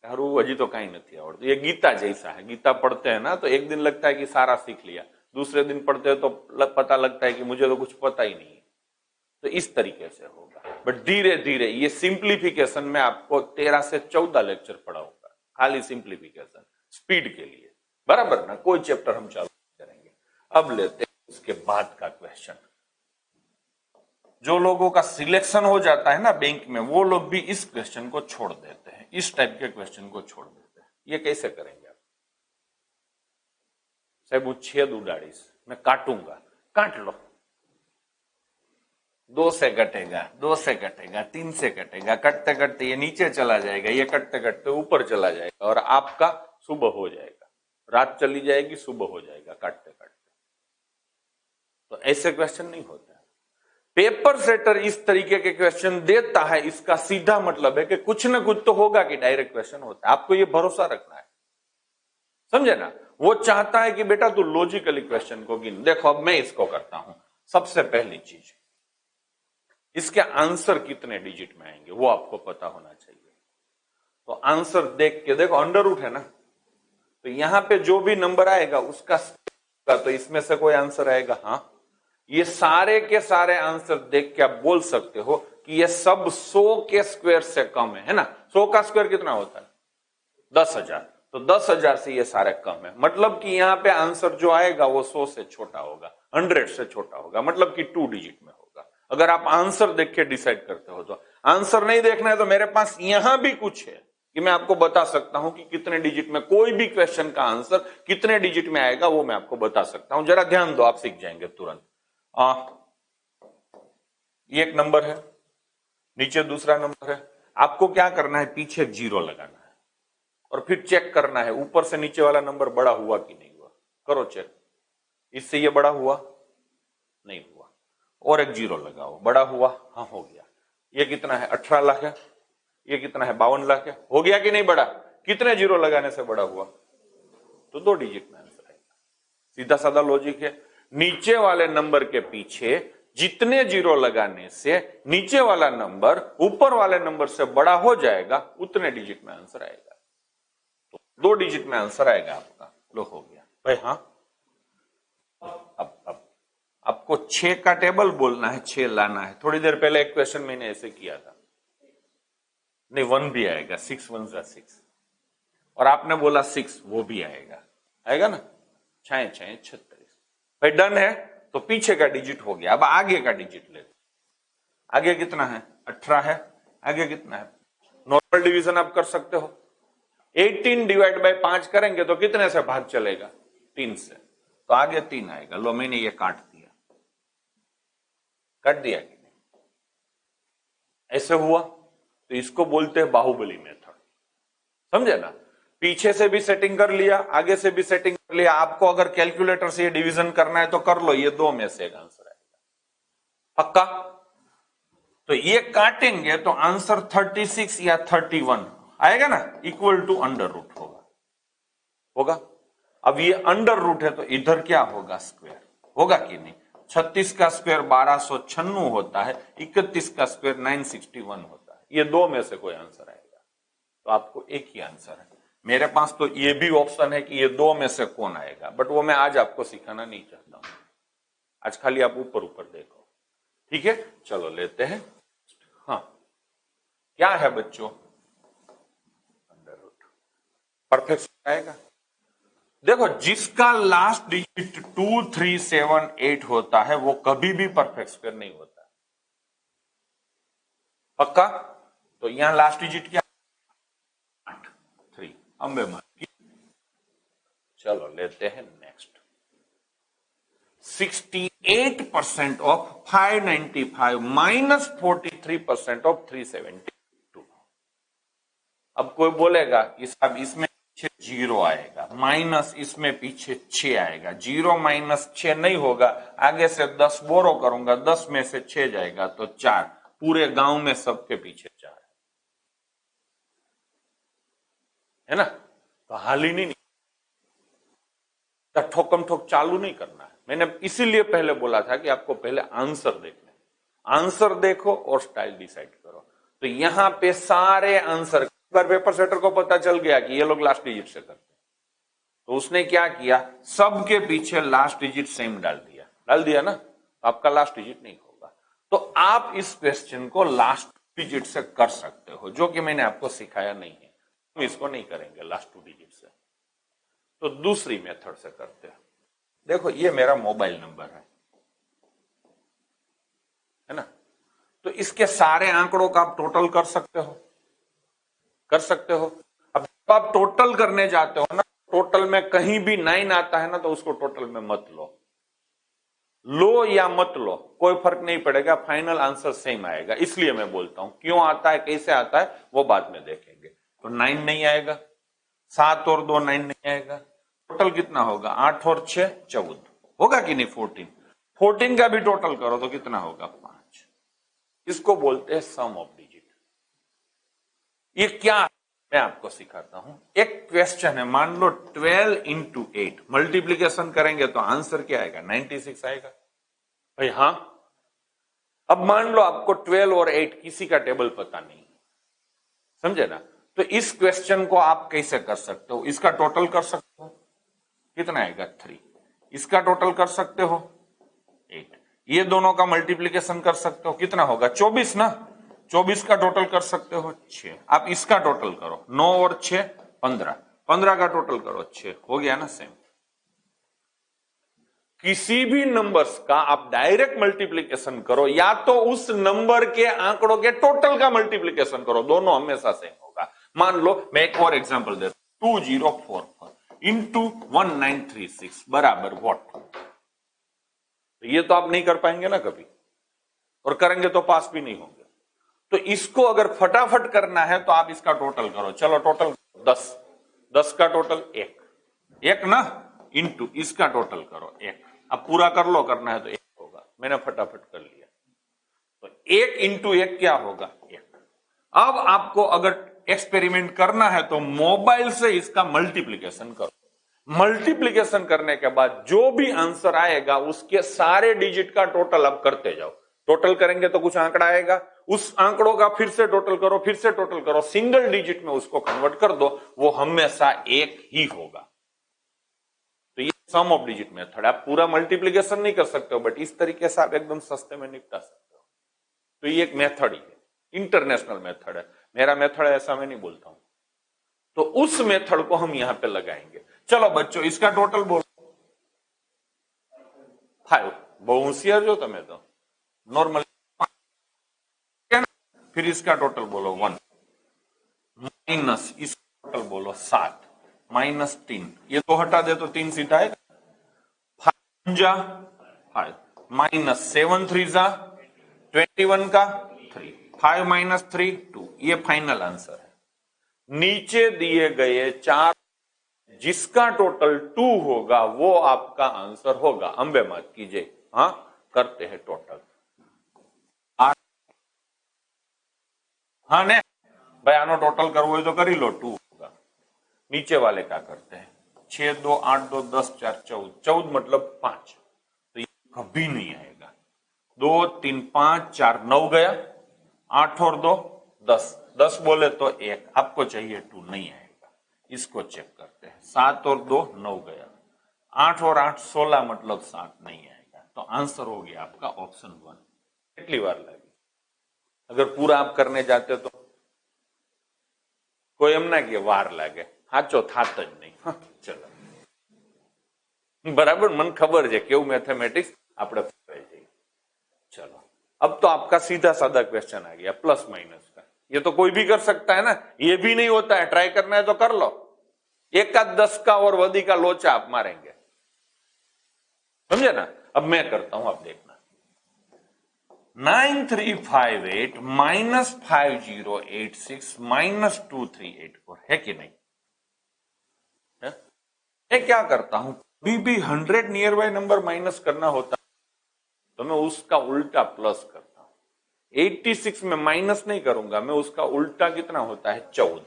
यार वो अजी तो कहीं नहीं आवड़તું। ये गीता जैसा है, गीता पढ़ते हैं ना तो एक दिन लगता है कि सारा सीख लिया, दूसरे दिन पढ़ते हैं तो पता लगता है कि मुझे तो कुछ पता ही नहीं है। तो इस तरीके से होगा, बट धीरे धीरे ये सिंप्लीफिकेशन में आपको 13 से 14 लेक्चर पढ़ाऊंगा, खाली सिंप्लीफिकेशन स्पीड के लिए, बराबर ना। कोई चैप्टर हम चालू करेंगे। अब लेते हैं उसके बाद का क्वेश्चन। जो लोगों का सिलेक्शन हो जाता है ना बैंक में, वो लोग भी इस क्वेश्चन को छोड़ देते हैं, इस टाइप के क्वेश्चन को छोड़ देते हैं। ये कैसे करेंगे आप? साहब छेद उड़ाड़ीस, मैं काटूंगा, काट लो। 2 से कटेगा, 2 से कटेगा, 3 से कटेगा, कटते कटते ये नीचे चला जाएगा, ये कटते कटते ऊपर चला जाएगा और आपका सुबह हो जाएगा, रात चली जाएगी, सुबह हो जाएगा काटते काटते। तो ऐसे क्वेश्चन नहीं होते। पेपर सेटर इस तरीके के क्वेश्चन देता है, इसका सीधा मतलब है कि कुछ ना कुछ तो होगा कि डायरेक्ट क्वेश्चन होता है। आपको ये भरोसा रखना है, समझे ना। वो चाहता है कि बेटा तू लॉजिकली क्वेश्चन को गिन। देखो अब मैं इसको करता हूं। सबसे पहली चीज, इसके आंसर कितने डिजिट में आएंगे वो आपको पता होना चाहिए। तो आंसर देख के देखो, अंडर रूट है ना, तो यहां पे जो भी नंबर आएगा उसका, तो इसमें से कोई आंसर आएगा। हाँ, ये सारे के सारे आंसर देख के आप बोल सकते हो कि ये सब 100 के स्क्वायर से कम है ना। 100 का स्क्वायर कितना होता है? 10,000। तो 10,000 से ये सारे कम है, मतलब कि यहां पे आंसर जो आएगा वो 100 से छोटा होगा, 100 से छोटा होगा, मतलब कि 2 डिजिट में होगा। अगर आप आंसर देख के डिसाइड करते हो तो, आंसर नहीं देखना है तो मेरे पास यहां भी कुछ है कि मैं आपको बता सकता हूं कि कितने डिजिट में, कोई भी क्वेश्चन का आंसर कितने डिजिट में आएगा वो मैं आपको बता सकता हूं। जरा ध्यान दो, आप सीख जाएंगे तुरंत। ये एक नंबर है, नीचे दूसरा नंबर है, आपको क्या करना है, पीछे एक जीरो लगाना है और फिर चेक करना है ऊपर से नीचे वाला नंबर बड़ा हुआ कि नहीं हुआ। करो चेक, इससे ये बड़ा हुआ, नहीं हुआ, और एक जीरो लगाओ, बड़ा हुआ, हाँ हो गया। ये कितना है, 18 लाख है, ये कितना है, 52 लाख है, हो गया कि नहीं बड़ा? कितने जीरो लगाने से बड़ा हुआ? तो 2 डिजिट में आंसर आएगा। सीधा साधा लॉजिक है। नीचे वाले नंबर के पीछे जितने जीरो लगाने से नीचे वाला नंबर ऊपर वाले नंबर से बड़ा हो जाएगा, उतने डिजिट में आंसर आएगा। तो 2 डिजिट में आंसर आएगा आपका। लो हो गया भाई। हाँ, अब आपको 6 का टेबल बोलना है, 6 लाना है। थोड़ी देर पहले एक क्वेश्चन मैंने ऐसे किया था, नहीं 1 भी आएगा, 6 1 6, और आपने बोला 6, वो भी आएगा, आएगा ना। 6 6 36 भाई। डन है, तो पीछे का डिजिट हो गया। अब आगे का डिजिट ले। आगे कितना है, 18 है। आगे कितना है, नॉर्मल डिवीजन आप कर सकते हो। 18 डिवाइड बाय 5 करेंगे तो कितने से भाग चलेगा, 3 से, तो आगे 3 आएगा। लो मैंने ये काट दिया, काट दिया कि नहीं, ऐसे हुआ। तो इसको बोलते हैं बाहुबली मेथड, समझे ना। पीछे से भी सेटिंग कर लिया, आगे से भी सेटिंग कर लिया। आपको अगर कैलकुलेटर से ये डिवीजन करना है तो कर लो, ये 2 में से एक आंसर आएगा पक्का। तो ये काटेंगे तो आंसर 36 या 31 आएगा ना, इक्वल टू अंडर रूट होगा। अब ये अंडर रूट है तो इधर क्या होगा, स्क्वायर होगा कि नहीं। 36 का स्क्वायर 1296 होता है, 31 का स्क्वायर 961 होता है। ये 2 में से कोई आंसर आएगा, तो आपको एक ही आंसर है। मेरे पास तो ये भी ऑप्शन है कि ये 2 में से कौन आएगा, बट वो मैं आज आपको सिखाना नहीं चाहता हूं। आज खाली आप ऊपर ऊपर देखो, ठीक है। चलो लेते हैं। हाँ, क्या है बच्चों, अंडर रूट परफेक्ट आएगा। देखो, जिसका लास्ट डिजिट 2 3 7 8 होता है वो कभी भी परफेक्ट स्क्वायर नहीं होता, पक्का। तो यहां लास्ट डिजिट क्या, 8 3, अंबे मार की। चलो लेते हैं नेक्स्ट। 68% of 595 minus 43% of 372। अब कोई बोलेगा कि साहब इसमें पीछे 0 आएगा, माइनस इसमें पीछे 6 आएगा। 0 माइनस 6 नहीं होगा, आगे से 10 बोरो करूंगा, 10 में से 6 जाएगा तो 4। पूरे गांव में सबके पीछे 4 है ना। तो हाल ही नहीं, ठोकम ठोक चालू नहीं करना है। मैंने इसीलिए पहले बोला था कि आपको पहले आंसर देखना है, आंसर देखो और स्टाइल डिसाइड करो। तो यहां पे सारे आंसर, पेपर सेटर को पता चल गया कि ये लोग लास्ट डिजिट से करते हैं, तो उसने क्या किया, सबके पीछे लास्ट डिजिट सेम डाल दिया ना, तो आपका लास्ट डिजिट नहीं होगा। तो आप इस क्वेश्चन को लास्ट डिजिट से कर सकते हो, जो कि मैंने आपको सिखाया नहीं है। हम इसको नहीं करेंगे लास्ट 2 डिजिट से, तो दूसरी मेथड से करते हैं। देखो, ये मेरा मोबाइल नंबर है ना। तो इसके सारे आंकड़ों का आप टोटल कर सकते हो, कर सकते हो। अब जब आप टोटल करने जाते हो ना, टोटल में कहीं भी 9 आता है ना, तो उसको टोटल में मत लो या मत लो, कोई फर्क नहीं पड़ेगा, फाइनल आंसर सेम आएगा। इसलिए मैं बोलता हूं, क्यों आता है, कैसे आता है, वो बाद में देखेंगे। तो 9 नहीं आएगा, 7 और 2 9 नहीं आएगा। टोटल कितना होगा, 8 और 6 14 होगा कि नहीं, 14। 14 का भी टोटल करो तो कितना होगा, 5। इसको बोलते हैं सम ऑफ डिजिट। ये क्या, मैं आपको सिखाता हूं। एक क्वेश्चन है, मान लो 12 इंटू 8 मल्टीप्लीकेशन करेंगे तो आंसर क्या आएगा, 96 आएगा भाई। हाँ, अब मान लो आपको 12 और 8 किसी का टेबल पता नहीं, समझे ना। तो इस क्वेश्चन को आप कैसे कर सकते हो, इसका टोटल कर सकते हो, कितना आएगा 3। इसका टोटल कर सकते हो 8। ये दोनों का मल्टीप्लीकेशन कर सकते हो, कितना होगा 24 ना। 24 का टोटल कर सकते हो 6। आप इसका टोटल करो, 9 और 6 15, 15 का टोटल करो 6, हो गया ना सेम। किसी भी नंबर्स का आप डायरेक्ट मल्टीप्लीकेशन करो, या तो उस नंबर के आंकड़ों के टोटल का मल्टीप्लीकेशन करो, दोनों हमेशा सेम होगा। मान लो मैं एक और एग्जांपल देता हूं, 2044 इंटू 1936 बराबर व्हाट। ये तो आप नहीं कर पाएंगे ना कभी, और करेंगे तो पास भी नहीं होंगे। तो इसको अगर फटाफट करना है तो आप इसका टोटल करो। चलो टोटल 10, 10 का टोटल 1 ना, इंटू इसका टोटल करो 1। अब पूरा कर लो, करना है तो 1 होगा। मैंने फटाफट कर लिया। तो 1 इंटू 1 क्या होगा? 1। अब आपको अगर एक्सपेरिमेंट करना है तो मोबाइल से इसका मल्टीप्लीकेशन करो। मल्टीप्लीकेशन करने के बाद जो भी आंसर आएगा उसके सारे डिजिट का टोटल अब करते जाओ। टोटल करेंगे तो कुछ आंकड़ा आएगा, उस आंकड़ों का फिर से टोटल करो, फिर से टोटल करो, सिंगल डिजिट में उसको कन्वर्ट कर दो, वो हमेशा 1 ही होगा। तो ये सम ऑफ डिजिट मेथड। आप पूरा मल्टीप्लीकेशन नहीं कर सकते हो, बट इस तरीके से आप एकदम सस्ते में निपटा सकते हो। तो ये एक मेथड ही है, इंटरनेशनल मेथड है। मेरा मेथड है ऐसा मैं नहीं बोलता हूं। तो उस मेथड को हम यहां पे लगाएंगे। चलो बच्चों, इसका टोटल बोलो 5। बहुत होशियार जो તમે तो नॉर्मल। फिर इसका टोटल बोलो 1 माइनस इसका टोटल बोलो 7 माइनस 3। ये तो हटा दे तो 3 सीधा है। 5 जा 5 माइनस 7 3 जा 21 का 3, 5 माइनस 3 2। ये फाइनल आंसर है। नीचे दिए गए 4 जिसका टोटल 2 होगा वो आपका आंसर होगा। अंबे मत कीजिए। हाँ, करते हैं टोटल। हाँ ने भाई, आनो टोटल करवो हो तो कर ही लो, 2 होगा। नीचे वाले क्या करते हैं? 6 2 8 2 10 4 14, 14 मतलब 5। तो ये कभी नहीं आएगा। 2 3 5 4 9 गया, 8 और 2 10, 10 बोले तो 1। आपको चाहिए 2, नहीं आएगा। इसको चेक करते हैं। 7 और 2 9 गया, 8 और 8 16 मतलब 7, नहीं आएगा। तो आंसर हो गया आपका ऑप्शन 1। कितनी बार लगी? अगर पूरा आप करने जाते तो कोई एम ना कि वार लागे, साचो थात ज नहीं। चलो बराबर, मन खबर है केवं मैथमेटिक्स आपणे फरवाई जाए। चलो अब तो आपका सीधा साधा क्वेश्चन आ गया प्लस माइनस का। ये तो कोई भी कर सकता है ना, ये भी नहीं होता है। ट्राई करना है तो कर लो। 1 का 10 का और वधी का लोचा आप मारेंगे, समझे ना? अब मैं करता हूं, आप देखना। 9358 माइनस 5086 माइनस 2384 है कि नहीं? है? मैं क्या करता हूं, कभी भी 100 नियर बाय नंबर माइनस करना होता तो मैं उसका उल्टा प्लस करता हूं। 86 में माइनस नहीं करूंगा, मैं उसका उल्टा कितना होता है 14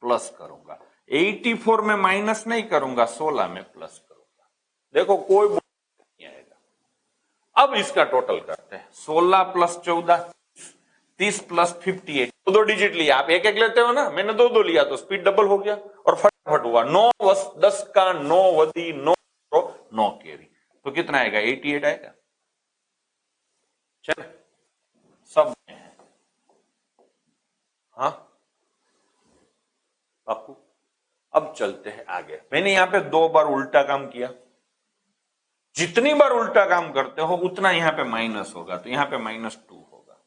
प्लस करूंगा। 84 में माइनस नहीं करूंगा, 16 में प्लस करूंगा। देखो कोई नहीं आएगा। अब इसका टोटल करते हैं। 16 प्लस 14 30 प्लस 58। दो डिजिट लिया, आप एक एक लेते हो ना, मैंने दो लिया तो स्पीड डबल हो गया और फटाफट हुआ। 9 10 का 9 वधी 9 कैरी, तो कितना आएगा? 88 आएगा। चल सब में है। हाँ बापू, अब चलते हैं आगे। मैंने यहां पे 2 बार उल्टा काम किया। जितनी बार उल्टा काम करते हो उतना यहां पे माइनस होगा, तो यहां पे -2 होगा।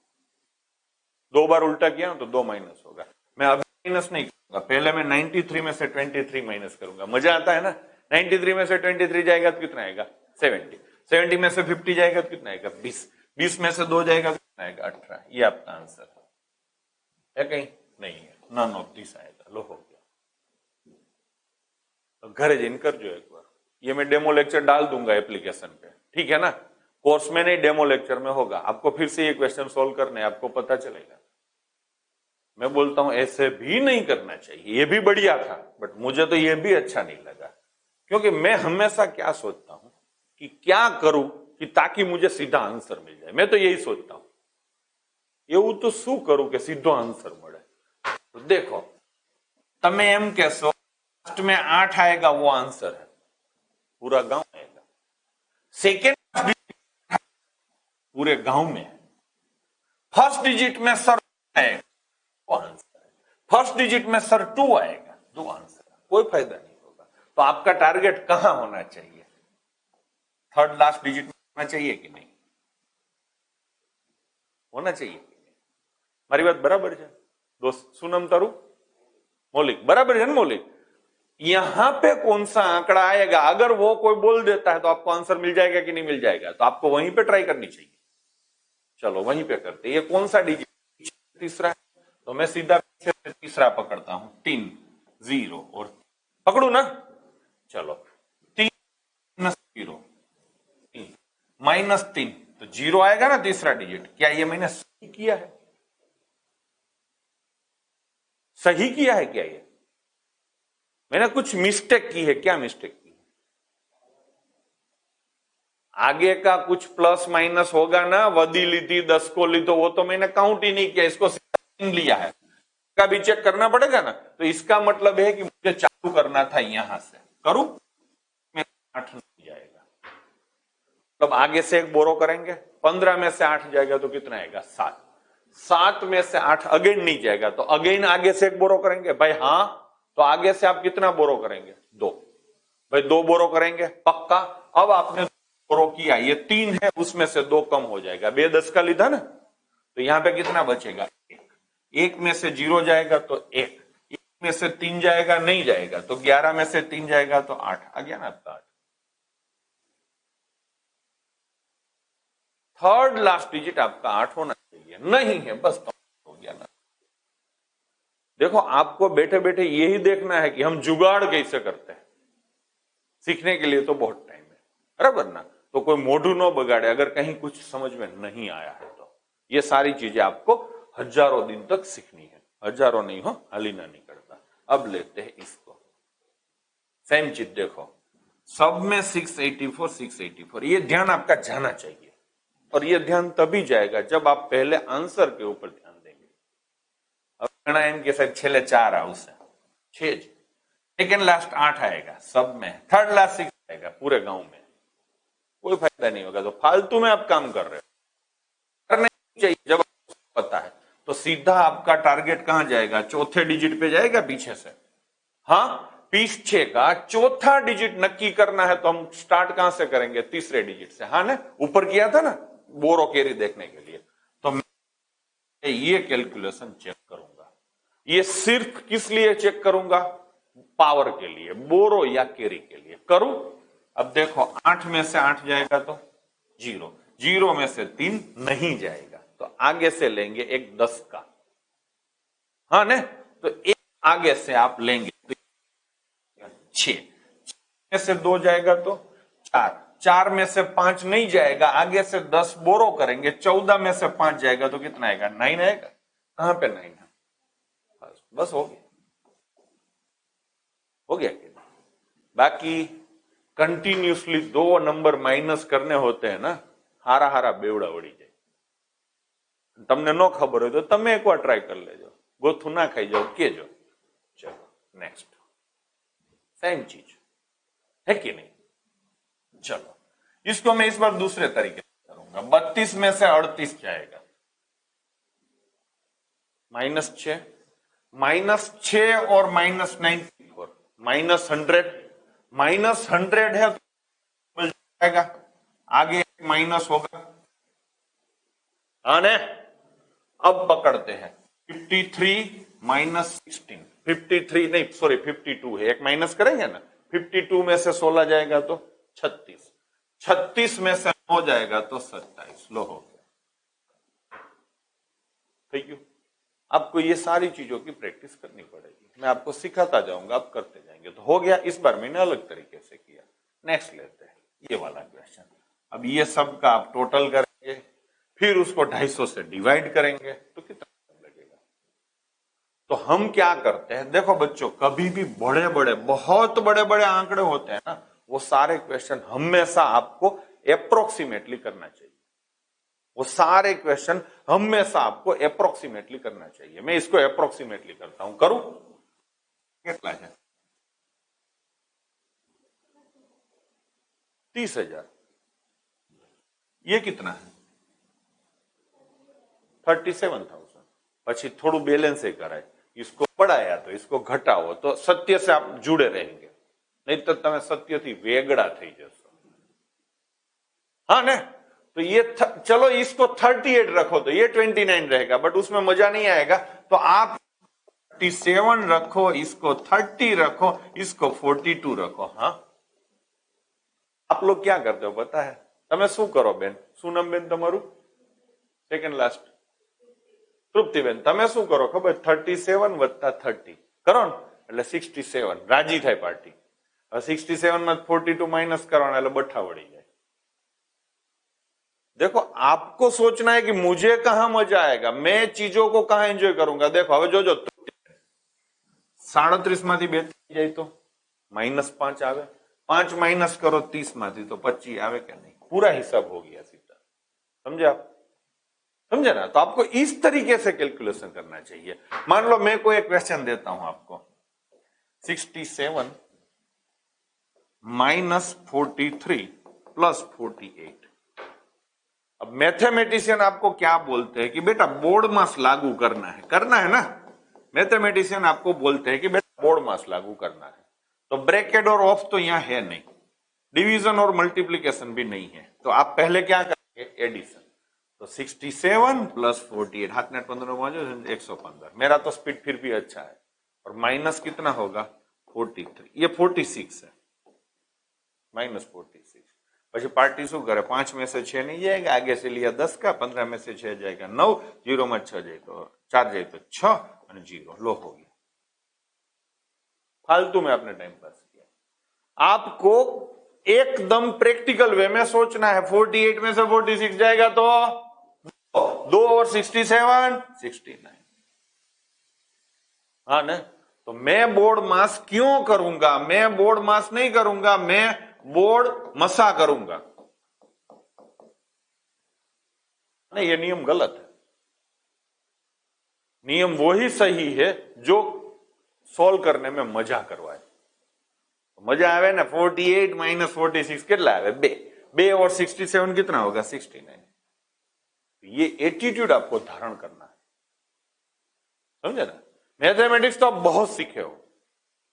2 बार उल्टा किया तो 2 माइनस होगा। मैं अभी माइनस नहीं करूंगा, पहले मैं 93 में से 23 माइनस करूंगा। मजा आता है ना? 93 में से 23 जाएगा तो कितना आएगा? 70। 70 में से 50 जाएगा तो कितना आएगा? 20। 20 में से 2 जाएगा तो कितना आएगा? 18। ये आपका आंसर है कहीं? नहीं है, नन ऑफ दिस आएगा। लो हो गया। तो घरे जिन कर जो एक बार, ये मैं डेमो लेक्चर डाल दूंगा एप्लीकेशन पे, ठीक है ना? कोर्स में नहीं, डेमो लेक्चर में होगा। आपको फिर से ये क्वेश्चन सोल्व करने, आपको पता चलेगा। मैं बोलता हूं ऐसे भी नहीं करना चाहिए, ये भी बढ़िया था, बट मुझे तो ये भी अच्छा नहीं लगा। क्योंकि मैं हमेशा क्या सोचता हूं कि क्या करूं कि ताकि मुझे सीधा आंसर मिल जाए। मैं तो यही सोचता हूं, એવું तो शू करूं कि सीधो आंसर मिले। तो देखो, तमे एम कहशो लास्ट में 8 आएगा वो आंसर है, पूरा गांव आएगा। सेकेंड पूरे गांव में है। फर्स्ट डिजिट में सर आएगा, वो आंसर है। फर्स्ट डिजिट में सर 2 आएगा, 2 आंसर है। कोई फायदा नहीं होगा। तो आपका टारगेट कहां होना चाहिए? थर्ड लास्ट डिजिट में होना चाहिए कि नहीं? होना चाहिए कि नहीं? मारी बात बराबर है दोस्त? सुनम तारू मौलिक बराबर है ना? मौलिक, यहां पे कौन सा आंकड़ा आएगा, अगर वो कोई बोल देता है तो आपको आंसर मिल जाएगा कि नहीं मिल जाएगा? तो आपको वहीं पे ट्राई करनी चाहिए। चलो वहीं पे करते। ये कौन सा डिजिट तीसरा है, तो मैं सीधा पीछे से तीसरा पकड़ता हूं, 3 0 और पकड़ू ना, चलो 3 -0 -3 तो 0 आएगा ना तीसरा डिजिट। क्या ये मैंने सही किया है? सही किया है क्या? ये मैंने कुछ मिस्टेक की है? क्या मिस्टेक की? आगे का कुछ प्लस माइनस होगा ना, वधी ली थी 10 को ली, तो वो तो मैंने काउंट ही नहीं किया, इसको लिया है, का भी चेक करना पड़ेगा ना। तो इसका मतलब है कि मुझे चालू करना था यहां से, करूं मैं 8 नहीं जाएगा, तब आगे से एक बोरो करेंगे, 15 में से 8 जाएगा तो कितना आएगा? 7। 7 में से 8 अगेन नहीं जाएगा, तो अगेन आगे से एक बोरो करेंगे भाई। हाँ, तो आगे से आप कितना बोरो करेंगे? 2 भाई, 2 बोरो करेंगे पक्का। अब आपने बोरो किया, ये 3 है, उसमें से 2 कम हो जाएगा, 2 10 का लीधा ना, तो यहां पे कितना बचेगा? 1 में से 0 जाएगा तो 1 में से 3 जाएगा, नहीं जाएगा, तो 11 में से 3 जाएगा तो 8 आ गया ना आपका 8। थर्ड लास्ट डिजिट आपका 8 होना चाहिए, नहीं है बस तो हो गया ना। देखो, आपको बैठे बैठे यही देखना है कि हम जुगाड़ कैसे करते हैं। सीखने के लिए तो बहुत टाइम है, बराबर ना। तो कोई मोढू न बगाड़े अगर कहीं कुछ समझ में नहीं आया है तो। ये सारी चीजें आपको हजारों दिन तक सीखनी है, हजारों नहीं हो, हलीना नहीं करता। अब लेते हैं इसको, सेम चीज देखो, सब में 684 684, ये ध्यान आपका जाना चाहिए, और ये ध्यान तभी जाएगा जब आप पहले आंसर के ऊपर ध्यान देंगे। अब एम के साथ छेले 4 आवश्य 6, सेकेंड लास्ट 8 आएगा सब में, थर्ड लास्ट 6 आएगा पूरे गांव में, कोई फायदा नहीं होगा। तो फालतू में आप काम कर रहे हो, करने चाहिए। जब आपको पता है तो सीधा आपका टारगेट कहां जाएगा? चौथे डिजिट पे जाएगा पीछे से। हाँ, पीछे का चौथा डिजिट नक्की करना है तो हम स्टार्ट कहां से करेंगे? तीसरे डिजिट से। हाँ ना, ऊपर किया था ना बोरो कैरी देखने के लिए, तो मैं ये कैलकुलेशन चेक करूंगा। ये सिर्फ किस लिए चेक करूंगा? पावर के लिए, बोरो या कैरी के लिए करूं। अब देखो, 8 में से 8 जाएगा तो 0, 0 में से 3 नहीं जाएगा, तो आगे से लेंगे एक 10 का। हाँ ने, तो एक आगे से आप लेंगे तो 6 में से 2 जाएगा तो 4, 4 में से 5 नहीं जाएगा, आगे से 10 बोरो करेंगे, 14 में से 5 जाएगा तो कितना आएगा? 9 आएगा। कहां पे 9 है? बस हो गया, हो गया। बाकी कंटिन्यूसली 2 नंबर माइनस करने होते हैं ना, हारा हारा बेवड़ा वड़ी जाए। तमने न खबर हो तो तमे एक बार ट्राई कर लेजो, गोथू ना खाई जाओ केजो। चलो नेक्स्ट, सेम चीज है कि नहीं? चलो, इसको मैं इस बार दूसरे तरीके से करूंगा। 32 में से 38 जाएगा, -6, -6 और -94, -100, -100 है तो मिल जाएगा, आगे माइनस होगा। हाँ ने, अब पकड़ते हैं 53 -16, 53 नहीं सॉरी 52 है, एक माइनस करेंगे ना, 52 में से 16 जाएगा तो 36, 36 में से 9 जाएगा तो 27। लो हो गया, थैंक यू। आपको ये सारी चीजों की प्रैक्टिस करनी पड़ेगी, मैं आपको सिखाता जाऊंगा, आप करते जाएंगे तो हो गया। इस बार मैंने अलग तरीके से किया। नेक्स्ट लेते हैं ये वाला क्वेश्चन। अब ये सब का आप टोटल करेंगे, फिर उसको 250 से डिवाइड करेंगे तो कितना लगेगा। तो हम क्या करते हैं, देखो बच्चों, कभी भी बड़े बड़े बहुत बड़े बड़े आंकड़े होते हैं ना, वो सारे क्वेश्चन हमेशा आपको अप्रोक्सीमेटली करना चाहिए। वो सारे क्वेश्चन हमेशा आपको अप्रोक्सीमेटली करना चाहिए। मैं इसको अप्रोक्सीमेटली करता हूं, करूं? कितना है? 30,000। ये कितना है? 37,000। પછી થોડું બેલેન્સ કરાય, इसको बढ़ाया तो इसको घटाओ, तो सत्य से आप जुड़े रहेंगे, नहीं तो તમે સત્યથી વેગળા થઈ જશો। हाँ ने, तो ये चलो इसको 38 रखो तो ये 29 रहेगा, बट उसमें मजा नहीं आएगा, तो आप 37 रखो, इसको 30 रखो, इसको 42 रखो। हाँ, आप लोग क्या करते हो पता है? તમે શું કરો બેન? શું નામ બેન તમારું? સેકન્ડ લાસ્ટ તૃપ્તિબેન તમે શું કરો ખબર 37 વત્તા 30 કરો ને એટલે 67 રાજી થાય પાર્ટી। હવે 67 में 42 माइनस करवाना એટલે બઠ્ઠા વળી જાય। देखो आपको सोचना है कि मुझे कहां मजा आएगा, मैं चीजों को कहां एंजॉय करूंगा। देखो હવે જોજો 37 માંથી 2 જાય तो -5 आवे, 5 माइनस करो 30 माथी तो 25 आवे क्या नहीं, पूरा हिसाब हो गया सीधा। समझे आप? समझे ना? तो आपको इस तरीके से कैलकुलेशन करना चाहिए। मान लो मैं कोई एक क्वेश्चन देता हूं आपको 67 माइनस 43 प्लस 48। अब मैथमेटिशियन आपको क्या बोलते हैं कि बेटा बोर्ड मास लागू करना है ना। मैथमेटिशियन आपको बोलते हैं कि बेटा बोर्ड मास लागू करना है, तो ब्रैकेट और ऑफ तो यहां है नहीं, डिवीजन और मल्टीप्लीकेशन भी नहीं है, तो आप पहले क्या करेंगे एडिशन। तो 67 प्लस 48 हाथ नेट 15 115। मेरा तो स्पीड फिर भी अच्छा है। और माइनस कितना होगा 43, ये 46 है माइनस 46। પછી પાર્ટી શું કરે 5 में से 6 नहीं जाएगा, आगे से लिया 10 का, 15 में से 6 जाएगा 9, 0 में 6 जाए तो 4 जाए तो 6 और 0 लो हो गया। फालतू में आपने टाइम पास किया। आपको एकदम प्रैक्टिकल वे में सोचना है। 48 में से 46 जाएगा तो 2 और 67 69। हाँ ना? तो मैं बोर्ड मास क्यों करूंगा? मैं बोर्ड मास नहीं करूंगा, मैं बोर्ड मसा करूंगा। नहीं, ये नियम गलत है। नियम वही सही है जो सोल्व करने में मजा करवाए। मजा आवे ना 48 माइनस 46 कितना आवे 2 और 67 कितना होगा 69। ये एटीट्यूड आपको धारण करना है। समझे ना? मैथमेटिक्स तो आप बहुत सीखे हो,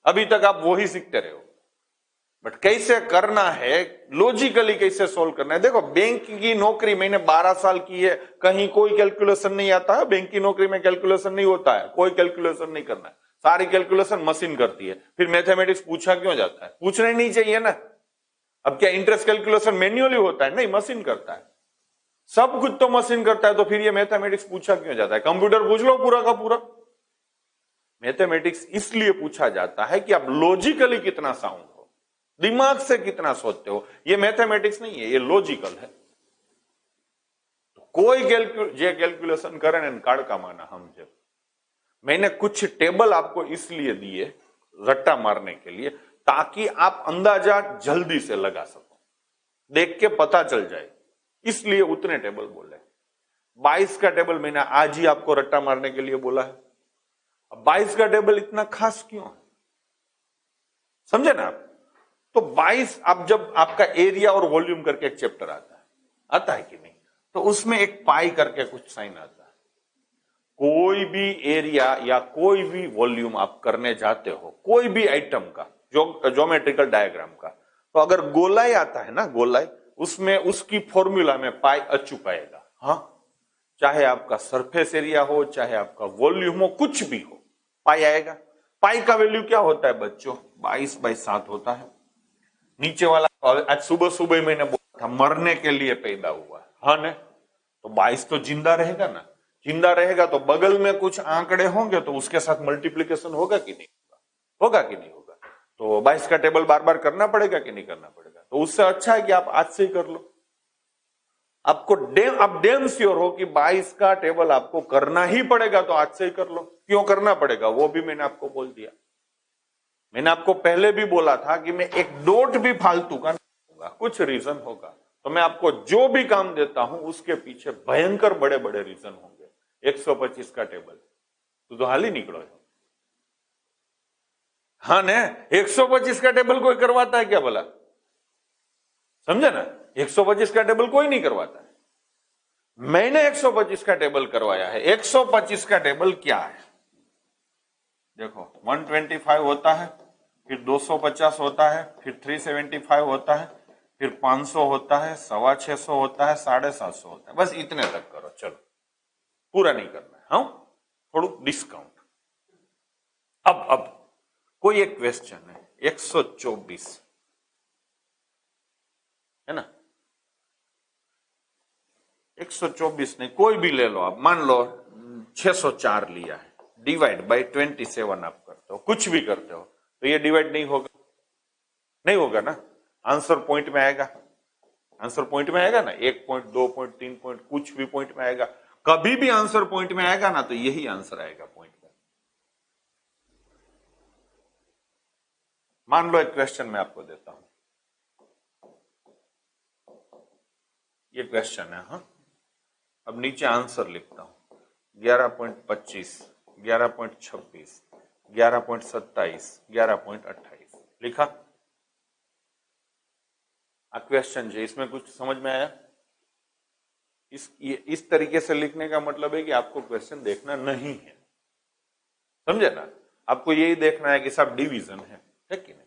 अभी तक आप वो ही सीखते रहे हो, बट कैसे करना है, लॉजिकली कैसे सोल्व करना है। देखो बैंक की नौकरी मैंने 12 साल की है, कहीं कोई कैलकुलेशन नहीं आता है। बैंक की नौकरी में कैलकुलेशन नहीं होता है, कोई कैलकुलेशन नहीं करना है, सारी कैलकुलेशन मशीन करती है। फिर मैथमेटिक्स पूछा क्यों जाता है? पूछना ही नहीं चाहिए ना। अब क्या इंटरेस्ट कैलकुलेशन मैन्युअली होता है? नहीं, मशीन करता है, सब कुछ तो मशीन करता है, तो फिर ये मैथमेटिक्स पूछा क्यों जाता है? कंप्यूटर पूछ लो पूरा का पूरा। मैथमेटिक्स इसलिए पूछा जाता है कि आप लॉजिकली कितना साउंड हो, दिमाग से कितना सोचते हो। ये मैथमेटिक्स नहीं है, ये लॉजिकल है। तो कोई कैलकुलेशन करें काड़ का माना हम जब मैंने कुछ टेबल आपको इसलिए दिए रट्टा मारने के लिए ताकि आप अंदाजा जल्दी से लगा सको, देख के पता चल जाए, इसलिए उतने टेबल बोले। 22 का टेबल मैंने आज ही आपको रट्टा मारने के लिए बोला है। अब 22 का टेबल इतना खास क्यों है? समझे ना आप? तो 22 अब जब आपका एरिया और वॉल्यूम करके एक चैप्टर आता है कि नहीं, तो उसमें एक पाई करके कुछ साइन आता है। कोई भी एरिया या कोई भी वॉल्यूम आप करने जाते हो, कोई भी आइटम का, ज्योमेट्रिकल डायग्राम का, तो अगर गोलाई आता है ना, गोलाई, उसमें उसकी फॉर्मूला में पाई अचूक आएगा। हाँ, चाहे आपका सरफेस एरिया हो, चाहे आपका वॉल्यूम हो, कुछ भी हो, पाई आएगा। पाई का वैल्यू क्या होता है बच्चों? 22/7 होता है। नीचे वाला आज सुबह सुबह मैंने बोला था मरने के लिए पैदा हुआ, हाँ ने? तो 22 तो जिंदा रहेगा ना। जिंदा रहेगा तो बगल में कुछ आंकड़े होंगे तो उसके साथ मल्टीप्लीकेशन होगा कि नहीं होगा? होगा कि नहीं होगा? तो 22 का टेबल बार बार करना पड़ेगा कि नहीं करना पड़ेगा? तो उससे अच्छा है कि आप आज से ही कर लो। आपको आप डेम श्योर हो कि 22 का टेबल आपको करना ही पड़ेगा, तो आज से ही कर लो। क्यों करना पड़ेगा वो भी मैंने आपको बोल दिया। मैंने आपको पहले भी बोला था कि मैं एक डॉट भी फालतू का नहीं दूंगा, कुछ रीजन होगा। तो मैं आपको जो भी काम देता हूं उसके पीछे भयंकर बड़े बड़े रीजन होंगे। 125 का टेबल तो हाल ही निकलो। हाँ ने? 125 का टेबल कोई करवाता है क्या भला? समझे ना? 125 का टेबल कोई नहीं करवाता है। मैंने 125 का टेबल करवाया है। 125 का टेबल क्या है? देखो 125 होता है, फिर 250 होता है, फिर 375 होता है, फिर 500 होता है, 650 होता है, 750 होता है। बस इतने तक करो, चलो, पूरा नहीं करना है। हाँ, थोड़ा डिस्काउंट। अब कोई एक क्वेश्चन है 124 है ना? 124 नहीं, कोई भी ले लो आप। मान लो 604 लिया है, डिवाइड बाय 27 आप करते हो, कुछ भी करते हो तो ये डिवाइड नहीं होगा, नहीं होगा ना, आंसर पॉइंट में आएगा, आंसर पॉइंट में आएगा ना, 1 पॉइंट, 2 पॉइंट, 3 पॉइंट, कुछ भी पॉइंट में आएगा, कभी भी आंसर पॉइंट में आएगा ना तो यही आंसर आएगा पॉइंट में। मान लो एक क्वेश्चन मैं आपको देता हूं, ये क्वेश्चन है, हाँ, अब नीचे आंसर लिखता हूं, 11.25, 11.26, 11.27, 11.28 लिखा। क्वेश्चन है, इसमें कुछ समझ में आया? इस तरीके से लिखने का मतलब है कि आपको क्वेश्चन देखना नहीं है, समझे ना, आपको यही देखना है कि सब डिवीजन है कि नहीं।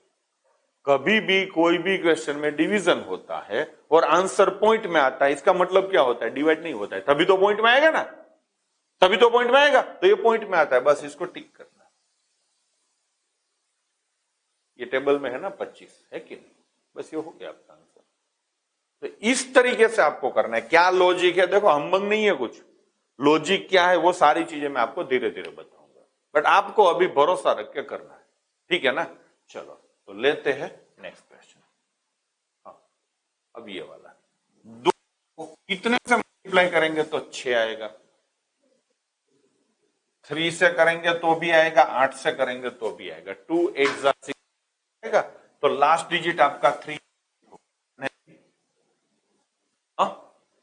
कभी भी कोई भी क्वेश्चन में डिवीजन होता है और आंसर पॉइंट में आता है, इसका मतलब क्या होता है, डिवाइड नहीं होता है, तभी तो पॉइंट में आएगा ना, तभी तो पॉइंट में आएगा, तो ये पॉइंट में आता है, बस इसको टिक करना। ये टेबल में है ना 25, है कि नहीं, बस ये हो गया आपका आंसर। तो इस तरीके से आपको करना है। क्या लॉजिक है, देखो हम्बंग नहीं है कुछ, लॉजिक क्या है वो सारी चीजें मैं आपको धीरे धीरे बताऊंगा, बट आपको अभी भरोसा रख के करना है, ठीक है ना। चलो तो लेते हैं नेक्स्ट क्वेश्चन। हाँ, अब ये वाला, 2 को कितने से मल्टीप्लाई करेंगे तो 6 आएगा, 3 से करेंगे तो भी आएगा, 8 से करेंगे तो भी आएगा, 2 8 6 आएगा, तो लास्ट डिजिट आपका 3।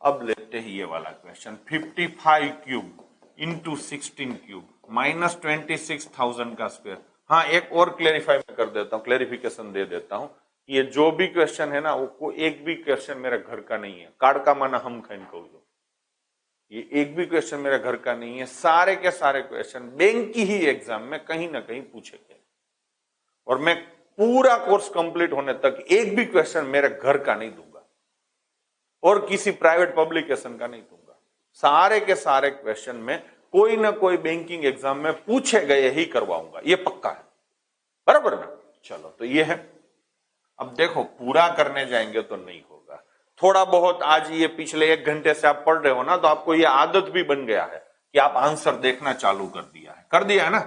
अब लेते हैं ये वाला question, 55 cube into 16 cube minus 26,000 का स्क्वायर। हाँ, एक और क्लेरिफाई मैं कर देता हूँ, क्लेरिफिकेशन दे देता हूँ, ये जो भी क्वेश्चन है ना, वो एक भी क्वेश्चन मेरे घर का नहीं है, कार्ड का माना हम खाइन कहूँ, ये एक भी क्वेश्चन मेरे घर का नहीं है, सारे के सारे क्वेश्चन बैंक की ही एग्जाम में कहीं ना कहीं पूछे गए, और मैं पूरा कोर्स कंप्लीट होने तक एक भी क्वेश्चन मेरे घर का नहीं दूंगा और किसी प्राइवेट पब्लिकेशन का नहीं दूंगा, सारे के सारे क्वेश्चन में कोई ना कोई बैंकिंग एग्जाम में पूछे गए ही करवाऊंगा, ये पक्का है, बराबर ना। चलो तो ये है, अब देखो पूरा करने जाएंगे तो नहीं होगा, थोड़ा बहुत आज ये पिछले 1 घंटे से आप पढ़ रहे हो ना, तो आपको ये आदत भी बन गया है कि आप आंसर देखना चालू कर दिया है ना,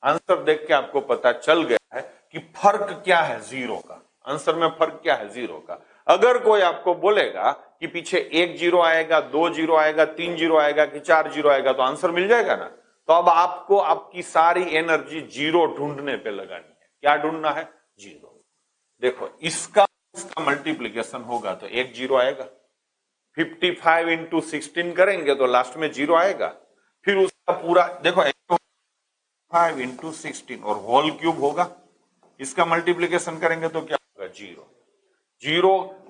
आंसर देख के आपको पता चल गया है कि फर्क क्या है जीरो का, आंसर में फर्क क्या है जीरो का। अगर कोई आपको बोलेगा कि पीछे 1 जीरो आएगा, 2 जीरो आएगा, 3 जीरो आएगा कि 4 जीरो आएगा, तो आंसर मिल जाएगा ना। तो अब आपको आपकी सारी एनर्जी जीरो ढूंढने पे लगानी है। क्या ढूंढना है? जीरो। देखो इसका मल्टीप्लीकेशन होगा तो 1 जीरो आएगा, 55 इंटू 16 करेंगे तो लास्ट में जीरो आएगा, फिर उसका पूरा देखो 5 इंटू 16 और होल क्यूब होगा, इसका मल्टीप्लीकेशन करेंगे तो क्या होगा? जीरो। जीरो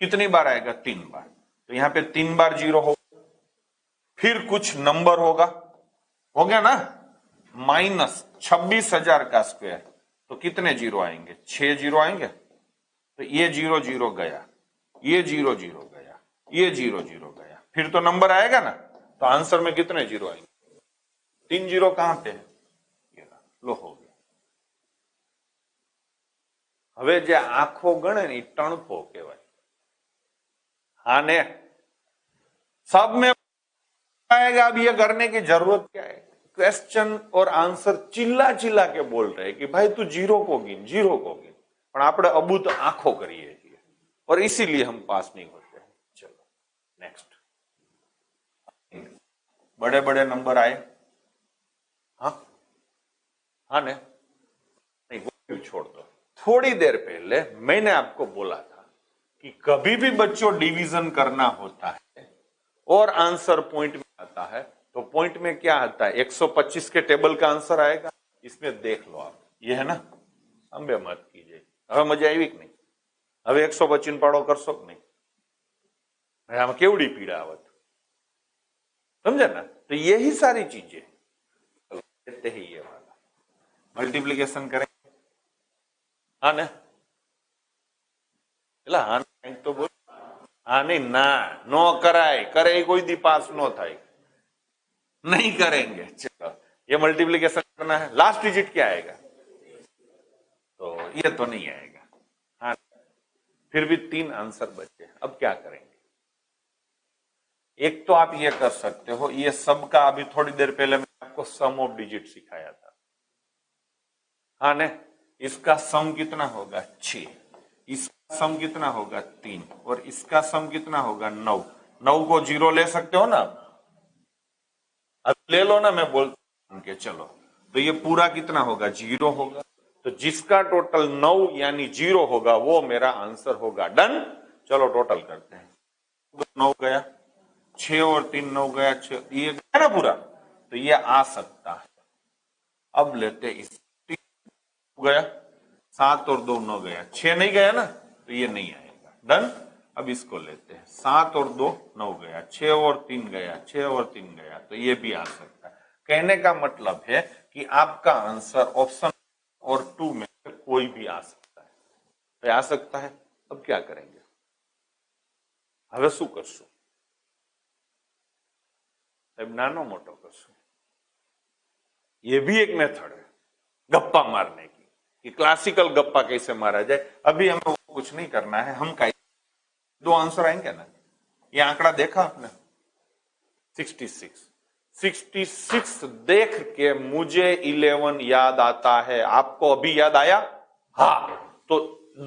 कितनी बार आएगा? 3 बार, तो यहां पे 3 बार जीरो होगा, फिर कुछ नंबर होगा, हो गया ना, माइनस 26,000 का स्क्वायर, तो कितने जीरो आएंगे? 6 जीरो आएंगे, तो ये जीरो जीरो गया, ये जीरो जीरो गया, ये जीरो जीरो गया, फिर तो नंबर आएगा ना, तो आंसर में कितने जीरो आएंगे? 3 जीरो कहां पे है? लो हो गया। હવે જે આંખો ગણે ને ટણપો કહેવાય, हाँ ने सब में आएगा। अब ये करने की जरूरत क्या है? क्वेश्चन और आंसर चिल्ला चिल्ला के बोल रहे हैं कि भाई तू जीरो को गिन, जीरो को गिन, पर આપણે અબૂત આંખો કરીએ છીએ और इसीलिए हम पास नहीं होते हैं। चलो नेक्स्ट, बड़े बड़े नंबर आए, हाँ हाँ ने नहीं, वो छोड़ दो। थोड़ी देर पहले मैंने आपको बोला था कि कभी भी बच्चों डिवीजन करना होता है और आंसर पॉइंट में आता है, तो पॉइंट में क्या आता है? 125 के टेबल का आंसर आएगा। इसमें देख लो आप, ये है ना, अंबे मत कीजिए। હવે મજા આવી કે નહીં? હવે 125 પાડો કરશો કે નહીં? આમાં કેવડી પીડા આવત, समझे ना। तो यही सारी चीजें लेते ही ये वाला मल्टीप्लीकेशन करें, हाँ ना, એટલે હા કંઈક તો બોલ। हाँ नहीं ना, नो कराए, करे कोई दी पास नो थाई, नहीं करेंगे। चलो ये मल्टीप्लीकेशन करना है, लास्ट डिजिट क्या आएगा? तो ये तो नहीं आएगा, हाँ, फिर भी 3 आंसर बचे, अब क्या करेंगे? एक तो आप ये कर सकते हो, ये सब का अभी थोड़ी देर पहले मैंने आपको सम ऑफ डिजिट सिखाया था, हाँ ने, इसका सम कितना होगा 6, इसका सम कितना होगा 3 और इसका सम कितना होगा 9। 9 को 0 ले सकते हो ना, अब ले लो ना, मैं बोलता हूं चलो, तो ये पूरा कितना होगा 0 होगा, तो जिसका टोटल 9 यानी 0 होगा वो मेरा आंसर होगा। डन। चलो टोटल करते हैं, 9 गया, 6 और 3 9 गया, 6 ये गया ना पूरा, तो ये आ सकता है। अब लेते इस, 3 गया, 7 और 2 9 गया, 6 नहीं गया ना, तो ये नहीं आएगा। डन। अब इसको लेते हैं, 7 और 2 9 गया, 6 और 3 गया, 6 और 3 गया, तो ये भी आ सकता है। कहने का मतलब है कि आपका आंसर ऑप्शन और 2 में से कोई भी आ सकता है, तो आ सकता है। अब क्या करेंगे, હવે શું કરશું સાહેબ, નાનો મોટો કરશું। ये भी एक मेथड है गप्पा मारने की, कि क्लासिकल गप्पा कैसे मारा जाए। अभी हमें वो कुछ नहीं करना है, हम का 2 आंसर आएंगे ना, ये आंकड़ा देखा आपने 66, 66 देख के मुझे 11 याद आता है। आपको अभी याद आया? हाँ, तो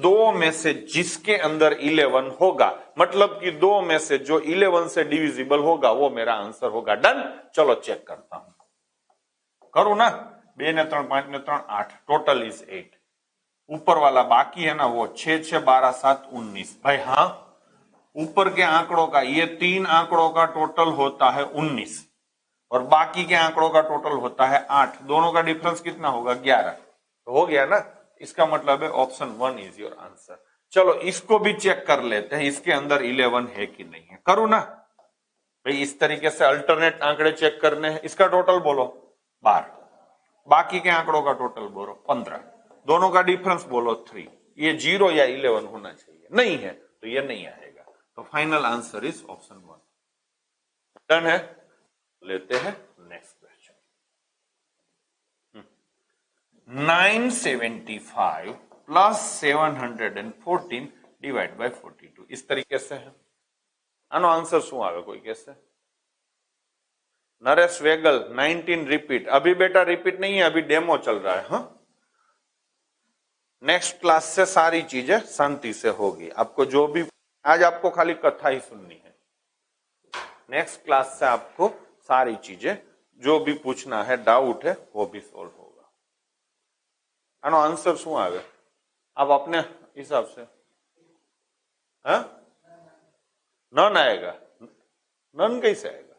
2 में से जिसके अंदर 11 होगा, मतलब कि 2 में से जो 11 से डिविजिबल होगा वो मेरा आंसर होगा। डन। चलो चेक करता हूं, करूं ना, 2 ने 3 5 ने 3 8, टोटल इज 8। ऊपर वाला बाकी है ना, वो 6 6 12 7 19। भाई हाँ, ऊपर के आंकड़ों का, ये 3 आंकड़ों का टोटल होता है 19 और बाकी के आंकड़ों का टोटल होता है 8। दोनों का डिफरेंस कितना होगा 11। तो हो गया ना, इसका मतलब है ऑप्शन 1 इज योर आंसर। चलो इसको भी चेक कर लेते हैं, इसके अंदर 11 है कि नहीं है। करूं ना भाई, इस तरीके से अल्टरनेट आंकड़े चेक करने हैं। इसका टोटल बोलो 12, बाकी के आंकड़ों का टोटल बोलो 15, दोनों का डिफरेंस बोलो 3। ये 0 या 11 होना चाहिए, नहीं है तो ये नहीं आएगा। तो final answer is option 1। Done है। लेते हैं next question. 975 plus 714 divide by 42, इस तरीके से है। આનો આન્સર શું આવે કોઈ કહેશે? Naresh vagal 19 repeat. अभी बेटा रिपीट नहीं है, अभी डेमो चल रहा है। हाँ, नेक्स्ट क्लास से सारी चीजें शांति से होगी। आपको जो भी, आज आपको खाली कथा ही सुननी है, नेक्स्ट क्लास से आपको सारी चीजें जो भी पूछना है, डाउट है, वो भी सोल्व होगा। આનો આન્સર શું આવે आप अपने हिसाब से? हाँ, नन आएगा। नन कैसे आएगा?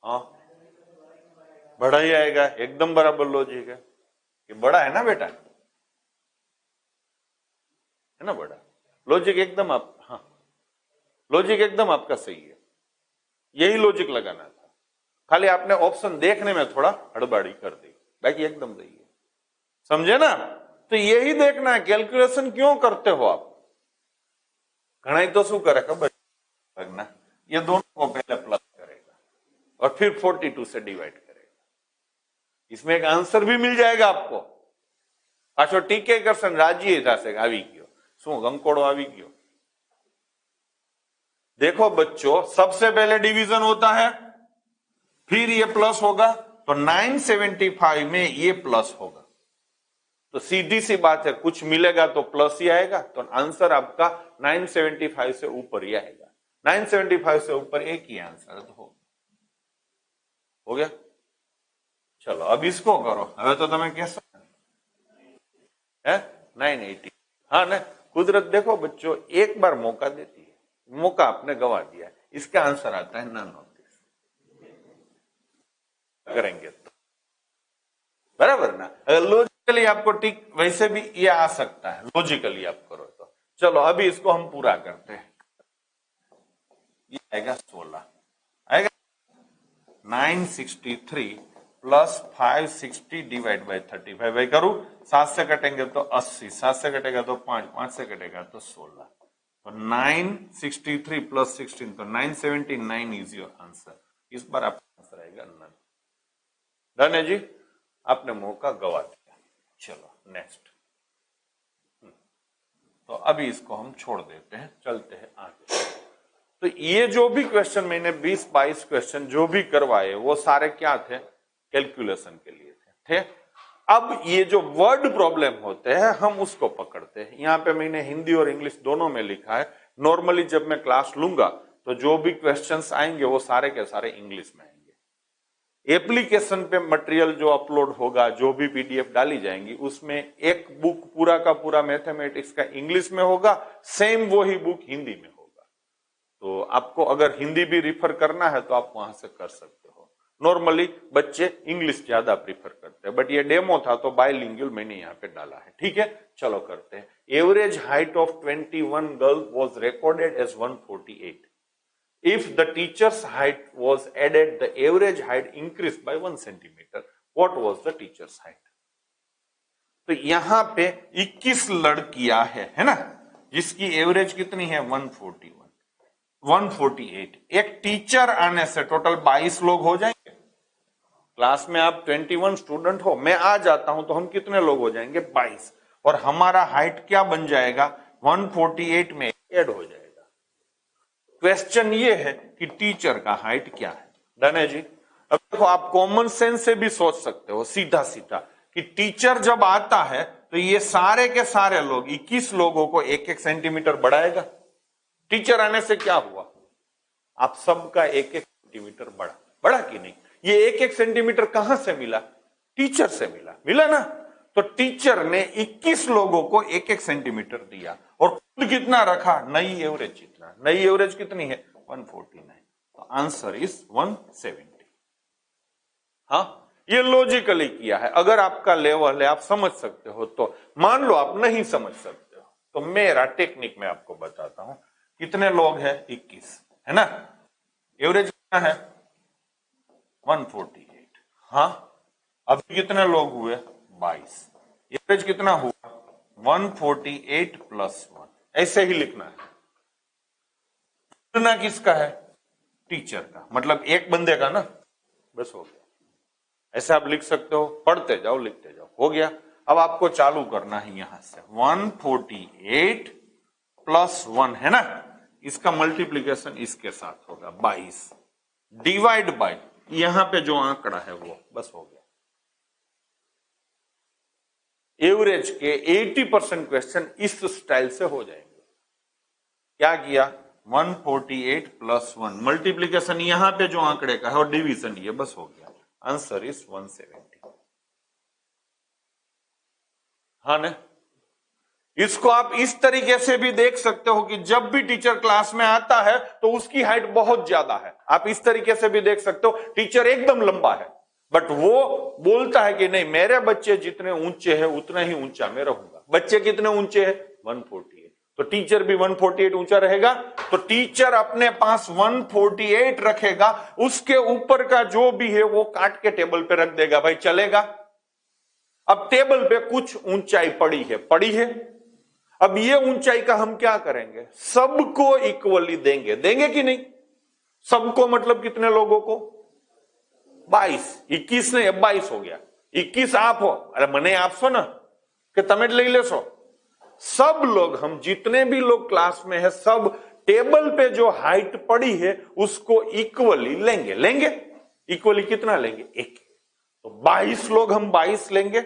हाँ, बड़ा ही आएगा, एकदम बराबर लॉजिक है। ये बड़ा है ना बेटा, है ना बड़ा लॉजिक एकदम। आप हाँ, लॉजिक एकदम आपका सही है, यही लॉजिक लगाना था। खाली आपने ऑप्शन देखने में थोड़ा हड़बड़ी कर दी, बाकी एकदम सही है। समझे ना? तो यही देखना है, कैलकुलेशन क्यों करते हो आप। घना तो शू करे खबर लगना, ये दोनों को पहले प्लस करेगा और फिर 42 से डिवाइड करेगा। इसमें एक आंसर भी मिल जाएगा आपको। पाछो टीके करसन राजी थशे आवी गयो, शू गंकोड़ो आवी गयो। देखो बच्चों, सबसे पहले डिवीजन होता है, फिर ये प्लस होगा, तो 975 में ये प्लस होगा। तो सीधी सी बात है, कुछ मिलेगा तो प्लस ही आएगा, तो आंसर आपका 975 से ऊपर ही आएगा। 975 से ऊपर एक ही आंसर तो हो गया। चलो अब इसको करो, હવે तो તમે कैसे है 980। हाँ ना, कुदरत देखो बच्चों, एक बार मौका देती है, मौका आपने गवा दिया। इसका आंसर आता है नन ऑफ दिस। करेंगे तो बराबर ना। लॉजिकली आपको टिक वैसे भी ये आ सकता है, लॉजिकली आप करो तो। चलो अभी इसको हम पूरा करते हैं। ये आएगा 16, आएगा 963 प्लस 560 डिवाइड बाय 35। भाई करूं, 7 से कटेंगे तो 80, 7 से कटेगा तो 5, 5 से कटेगा तो 16। तो 963 प्लस 16, तो 979 इज योर आंसर। इस बार आपका आंसर आएगा नन। डन है जी, आपने मौका गवा दिया। चलो नेक्स्ट। तो अभी इसको हम छोड़ देते हैं, चलते हैं आगे। तो ये जो भी क्वेश्चन मैंने 20-22 क्वेश्चन जो भी करवाए वो सारे क्या थे, कैलकुलेशन के लिए थे। अब ये जो वर्ड प्रॉब्लम होते हैं हम उसको पकड़ते हैं। यहाँ पे मैंने हिंदी और इंग्लिश दोनों में लिखा है। नॉर्मली जब मैं क्लास लूंगा तो जो भी क्वेश्चंस आएंगे वो सारे के सारे इंग्लिश में आएंगे। एप्लीकेशन पे मटेरियल जो अपलोड होगा, जो भी पीडीएफ डाली जाएंगी, उसमें एक बुक पूरा का पूरा मैथमेटिक्स का इंग्लिश में होगा, सेम वही बुक हिंदी में होगा। तो आपको अगर हिंदी भी रिफर करना है तो आप वहां से कर सकते हो। नॉर्मली बच्चे इंग्लिश ज्यादा प्रीफर करते हैं, बट ये डेमो था तो बायलिंगुअल मैंने यहाँ पे डाला है। ठीक है, चलो करते हैं। Average height of 21 girl was recorded as 148. If the teacher's height was added, the average height increased by 1 centimeter. What was the teacher's height? तो यहां पे 21 लड़कियां है ना, जिसकी एवरेज कितनी है 141, 148। एक टीचर आने से टोटल 22 लोग हो जाएंगे। क्लास में आप 21 स्टूडेंट हो, मैं आ जाता हूं तो हम कितने लोग हो जाएंगे 22, और हमारा हाइट क्या बन जाएगा 148 में ऐड हो जाएगा। क्वेश्चन ये है कि टीचर का हाइट क्या है। डन है जी। अब देखो आप कॉमन सेंस से भी सोच सकते हो सीधा सीधा कि टीचर जब आता है तो ये सारे के सारे लोग 21 लोगों को 1-1 सेंटीमीटर बढ़ाएगा। टीचर आने से क्या हुआ, आप सबका 1-1 सेंटीमीटर बढ़ा कि नहीं। ये 1-1 सेंटीमीटर कहां से मिला, टीचर से मिला ना। तो टीचर ने 21 लोगों को 1-1 सेंटीमीटर दिया और खुद कितना रखा, नई एवरेज जितना। नई एवरेज कितनी है 149, तो आंसर इज 170। हाँ, ये लॉजिकली किया है। अगर आपका लेवल है, आप समझ सकते हो तो। मान लो आप नहीं समझ सकते हो तो मेरा टेक्निक में आपको बताता हूं। कितने लोग हैं 21 है ना, एवरेज कितना है 148। हाँ, अभी कितने लोग हुए 22, एवरेज कितना हुआ 148 प्लस 1। ऐसे ही लिखना है। कितना किसका है, टीचर का, मतलब एक बंदे का ना, बस हो गया। ऐसे आप लिख सकते हो, पढ़ते जाओ लिखते जाओ, हो गया। अब आपको चालू करना है यहां से 148 प्लस 1 है ना, इसका मल्टीप्लीकेशन इसके साथ होगा 22 डिवाइड बाय यहां पे जो आंकड़ा है वो, बस हो गया। एवरेज के 80% क्वेश्चन इस स्टाइल से हो जाएंगे। क्या किया 148 प्लस 1 मल्टीप्लीकेशन यहां पे जो आंकड़े का है और डिवीजन ये, बस हो गया। Answer is 170। हाँ ना, इसको आप इस तरीके से भी देख सकते हो कि जब भी टीचर क्लास में आता है तो उसकी हाइट बहुत ज्यादा है। आप इस तरीके से भी देख सकते हो टीचर एकदम लंबा है, बट वो बोलता है कि नहीं, मेरे बच्चे जितने ऊंचे हैं उतना ही ऊंचा मैं रहूंगा। बच्चे कितने ऊंचे हैं 148, तो टीचर भी 148 ऊंचा रहेगा। तो टीचर अपने पास 148 रखेगा, उसके ऊपर का जो भी है वो काट के टेबल पे रख देगा, भाई चलेगा। अब टेबल पे कुछ ऊंचाई पड़ी है। अब ये ऊंचाई का हम क्या करेंगे, सबको इक्वली देंगे कि नहीं। सबको मतलब कितने लोगों को 22, 21 नहीं 22 हो गया। 21 आप हो, अरे मने आपसो ना कि तमे ले लेसो। सब लोग, हम जितने भी लोग क्लास में है, सब टेबल पे जो हाइट पड़ी है उसको इक्वली लेंगे। इक्वली कितना लेंगे 1, तो 22 लोग हम 22 लेंगे।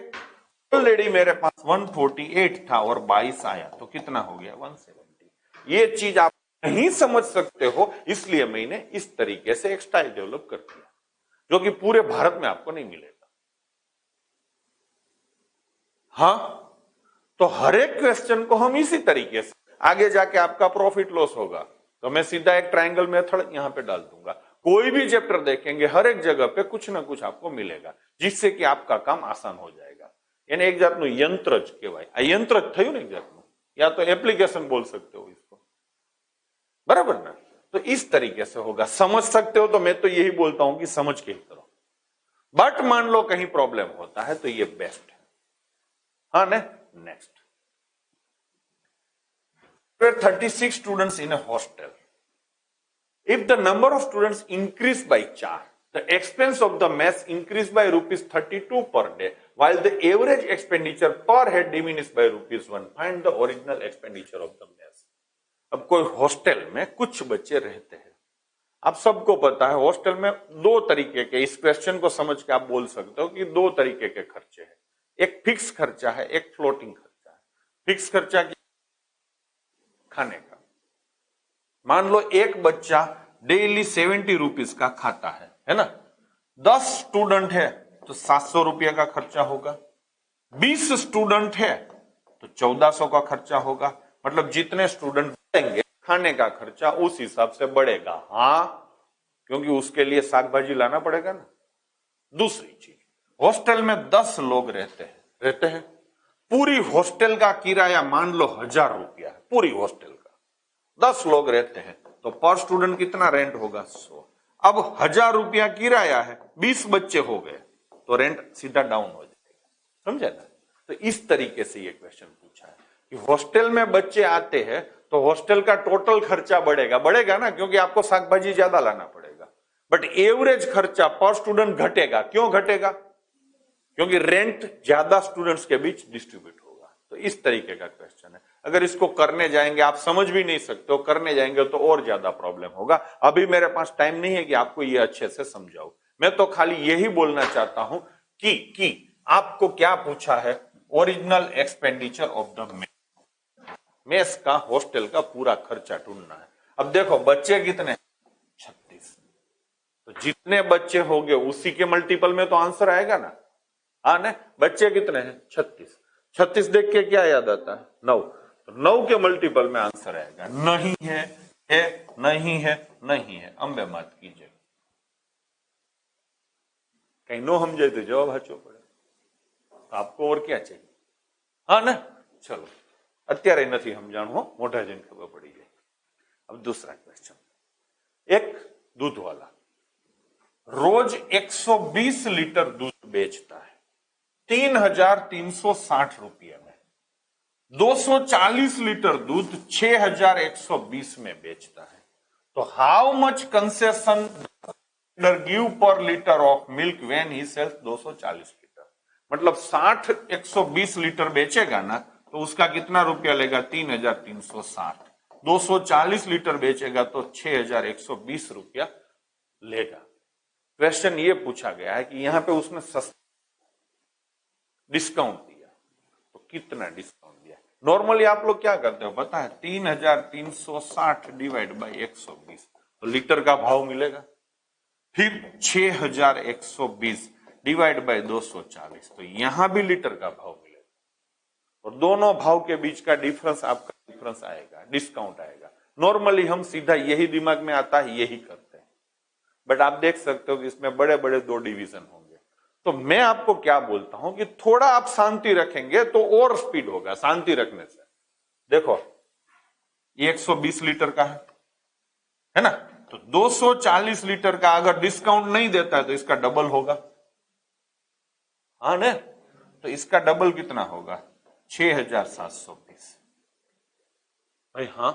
ऑलरेडी मेरे पास 148 था और 22 आया तो कितना हो गया 170। ये चीज आप नहीं समझ सकते हो, इसलिए मैंने इस तरीके से एक स्टाइल डेवलप कर दिया जो कि पूरे भारत में आपको नहीं मिलेगा। हाँ, तो हर एक क्वेश्चन को हम इसी तरीके से, आगे जाके आपका प्रॉफिट लॉस होगा तो मैं सीधा एक ट्रायंगल मेथड यहां पे डाल दूंगा। कोई भी चैप्टर देखेंगे हर एक जगह पे कुछ ना कुछ आपको मिलेगा जिससे कि आपका काम आसान हो जाएगा। यानी एक जातनु यंत्र ज कहेवाय। आ यंत्र ज थयुं ने एक जातनु, या तो एप्लीकेशन बोल सकते हो इसको, बराबर ना। तो इस तरीके से होगा। समझ सकते हो तो मैं तो यही बोलता हूं कि समझ के ही करो, बट मान लो कहीं प्रॉब्लम होता है तो ये बेस्ट है। हाँ ने, next. 36 students in a hostel. If the number of students increase by 4, the expense of the mess increase by rupees 32 per day. while the average expenditure per head diminished by ₹1. Find the original expenditure of the mess. अब कोई hostel में कुछ बच्चे रहते हैं, आप सबको पता है हॉस्टल में दो तरीके के, इस क्वेश्चन को समझ के आप बोल सकते हो कि दो तरीके के खर्चे हैं, एक फिक्स खर्चा है, एक फ्लोटिंग खर्चा है। फिक्स खर्चा खाने का, मान लो एक बच्चा डेली ₹70 का खाता है ना, 10 स्टूडेंट है तो ₹700 का खर्चा होगा, 20 स्टूडेंट है तो 1400 का खर्चा होगा। मतलब जितने स्टूडेंट बढ़ेंगे खाने का खर्चा उस हिसाब से बढ़ेगा। हाँ, क्योंकि उसके लिए साग भाजी लाना पड़ेगा ना। दूसरी चीज, हॉस्टल में 10 लोग रहते हैं, पूरी हॉस्टल का किराया मान लो ₹1000 है, पूरी हॉस्टल का 10 लोग रहते हैं तो पर स्टूडेंट कितना रेंट होगा? 100। अब ₹1000 किराया है, 20 बच्चे हो गए तो रेंट सीधा डाउन हो जाएगा, समझे ना? तो इस तरीके से ये क्वेश्चन पूछा है कि हॉस्टल में बच्चे आते हैं तो हॉस्टल का टोटल खर्चा बढ़ेगा ना, क्योंकि आपको शाक भाजी ज्यादा लाना पड़ेगा, बट एवरेज खर्चा पर स्टूडेंट घटेगा। क्यों घटेगा? क्योंकि रेंट ज्यादा स्टूडेंट्स के बीच डिस्ट्रीब्यूट होगा। तो इस तरीके का क्वेश्चन है। अगर इसको करने जाएंगे आप समझ भी नहीं सकते हो, करने जाएंगे तो और ज्यादा प्रॉब्लम होगा। अभी मेरे पास टाइम नहीं है कि आपको ये अच्छे से समझाऊं, मैं तो खाली यही बोलना चाहता हूं कि आपको क्या पूछा है, original expenditure of the mess का, हॉस्टल का पूरा खर्चा ढूंढना है। अब देखो बच्चे कितने? 36। तो जितने बच्चे होंगे उसी के मल्टीपल में तो आंसर आएगा ना। हाँ ना, बच्चे कितने हैं? 36। 36 देख के क्या याद आता है? 9। तो 9 के मल्टीपल में आंसर आएगा। नहीं है, नहीं है, नहीं है, अंबे मत कीजिए। कहीं नो हम जाए तो जवाब हाचो पड़े, तो आपको और क्या चाहिए? हाँ ना, चलो અત્યારે નથી સમજાણું, મોઢા જઈને ખબર પડી જાય। अब दूसरा क्वेश्चन, एक दूध वाला रोज 120 लीटर दूध बेचता है ₹3360 में, 240 लीटर दूध 6120 में बेचता है, तो how much concession give per litre of milk when he sells 240 litre. मतलब 120 लीटर बेचेगा ना तो उसका कितना रुपया लेगा? 3360। 240 लीटर बेचेगा तो 6120 रुपया लेगा। क्वेश्चन ये पूछा गया है कि यहां पे उसने सस्ता डिस्काउंट दिया, तो कितना डिस्काउंट दिया? नॉर्मली आप लोग क्या करते हो पता है? 3360 डिवाइड बाई 120 तो लीटर का भाव मिलेगा, फिर 6120 डिवाइड बाई 240 तो यहां भी लीटर का भाव मिलेगा, और दोनों भाव के बीच का डिफरेंस आपका डिफरेंस आएगा, डिस्काउंट आएगा। नॉर्मली हम सीधा यही दिमाग में आता है यही करते हैं, बट आप देख सकते हो कि इसमें बड़े बड़े 2 डिवीजन होंगे। तो मैं आपको क्या बोलता हूं कि थोड़ा आप शांति रखेंगे तो और स्पीड होगा शांति रखने से। देखो ये 120 लीटर का है ना, तो 240 लीटर का अगर डिस्काउंट नहीं देता है तो इसका डबल होगा। हाँ ना, तो इसका डबल कितना होगा? 6720। भाई हाँ,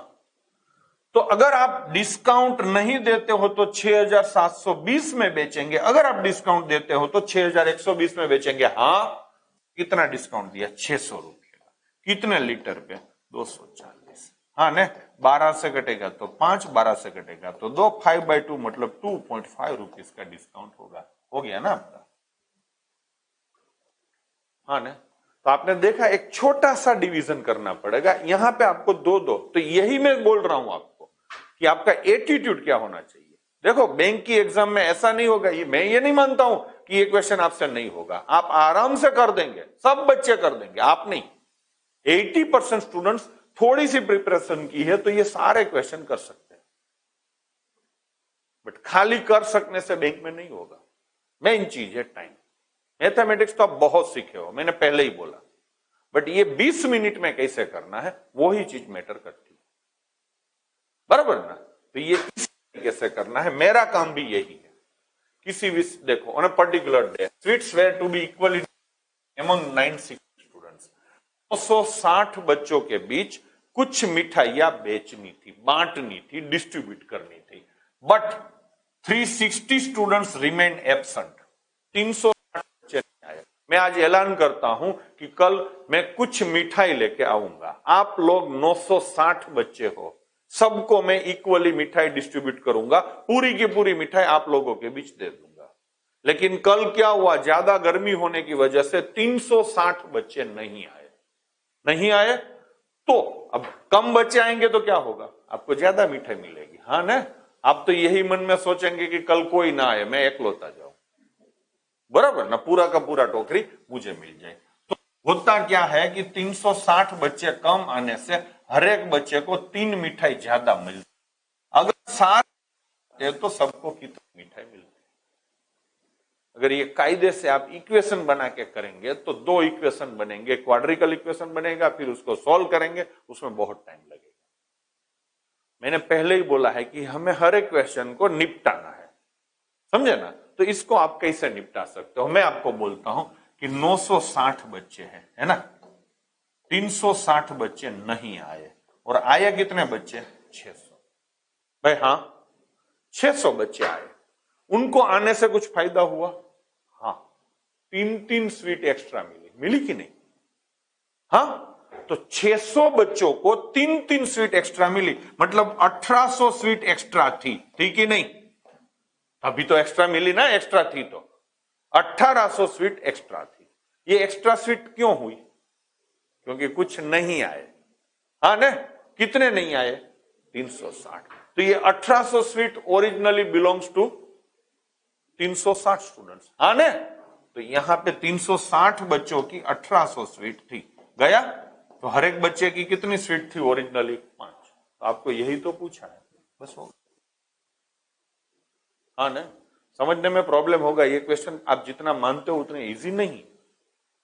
तो अगर आप डिस्काउंट नहीं देते हो तो 6720 में बेचेंगे, अगर आप डिस्काउंट देते हो तो 6120 में बेचेंगे। हाँ, कितना डिस्काउंट दिया? 600 रुपये। कितने लीटर पे? 240। हाँ ने, 12 से कटेगा तो 5, 12 से कटेगा तो 2, 5/2 मतलब 2.5 रुपीज का डिस्काउंट होगा। हो गया ना आपका? हाँ ने, तो आपने देखा एक छोटा सा डिवीजन करना पड़ेगा, यहां पे आपको 2 तो यही मैं बोल रहा हूं आपको कि आपका एटीट्यूड क्या होना चाहिए। देखो बैंक की एग्जाम में ऐसा नहीं होगा, मैं ये नहीं मानता हूं कि ये क्वेश्चन आपसे नहीं होगा, आप आराम से कर देंगे, सब बच्चे कर देंगे, आप नहीं। 80% स्टूडेंट्स थोड़ी सी प्रिपरेशन की है तो ये सारे क्वेश्चन कर सकते हैं, बट खाली कर सकने से बैंक में नहीं होगा। मेन चीज है टाइम। मैथमेटिक्स तो आप बहुत सीखे हो, मैंने पहले ही बोला, बट ये 20 मिनट में कैसे करना है वो ही चीज मैटर करती है, बराबर ना? तो ये इस तरीके से करना है, मेरा काम भी यही है। किसी भी देखो on a particular day sweets were to be equally among 960 students, 260 बच्चों के बीच कुछ मिठाइयां बेचनी थी, बांटनी थी, डिस्ट्रीब्यूट करनी थी, बट 360 स्टूडेंट्स रिमेन एब्सेंट। 360 बच्चे नहीं आए। मैं आज ऐलान करता हूं कि कल मैं कुछ मिठाई लेके आऊंगा। आप लोग 960 बच्चे हो, सबको मैं इक्वली मिठाई डिस्ट्रीब्यूट करूंगा, पूरी की पूरी मिठाई आप लोगों के बीच दे दूंगा। लेकिन कल क्या हुआ, ज्यादा गर्मी होने की वजह से 360 बच्चे नहीं आए। तो अब कम बच्चे आएंगे तो क्या होगा, आपको ज्यादा मिठाई मिलेगी, हाँ ना। आप तो यही मन में सोचेंगे कि कल कोई ना आए, मैं एकलौता जाऊं, बराबर ना, पूरा का पूरा टोकरी मुझे मिल जाए। तो होता क्या है कि 360 बच्चे कम आने से हर एक बच्चे को 3 मिठाई ज्यादा मिलती। अगर 7 तो सबको कितनी मिठाई मिलती? अगर ये कायदे से आप इक्वेशन बना के करेंगे तो 2 इक्वेशन बनेंगे, क्वाड्रिकल इक्वेशन बनेगा, फिर उसको सॉल्व करेंगे, उसमें बहुत टाइम लगेगा। मैंने पहले ही बोला है कि हमें हर एक क्वेश्चन को निपटाना है, समझे ना। तो इसको आप कैसे निपटा सकते हो, मैं आपको बोलता हूं कि 960 बच्चे हैं, है ना, 360 बच्चे नहीं आए और आए कितने बच्चे? 600। भाई हाँ, 600 बच्चे आए, उनको आने से कुछ फायदा हुआ? हाँ, 3 स्वीट एक्स्ट्रा मिली कि नहीं? हाँ, तो 600 बच्चों को 3 स्वीट एक्स्ट्रा मिली, मतलब 1800 स्वीट एक्स्ट्रा थी कि नहीं? अभी तो एक्स्ट्रा मिली ना, एक्स्ट्रा थी तो 1800 स्वीट एक्स्ट्रा थी। ये एक्स्ट्रा स्वीट क्यों हुई? क्योंकि कुछ नहीं आए, हाँ ना। कितने नहीं आए? 360। तो ये 1800 sweet originally belongs to 360 students, हाँ ना। तो यहां पे 360 बच्चों की 1800 स्वीट थी, गया तो हर एक बच्चे की कितनी स्वीट थी ओरिजिनली? 5। तो आपको यही तो पूछा है, बस हो, हाँ ना। समझने में प्रॉब्लम होगा, ये क्वेश्चन आप जितना मानते हो उतने इजी नहीं,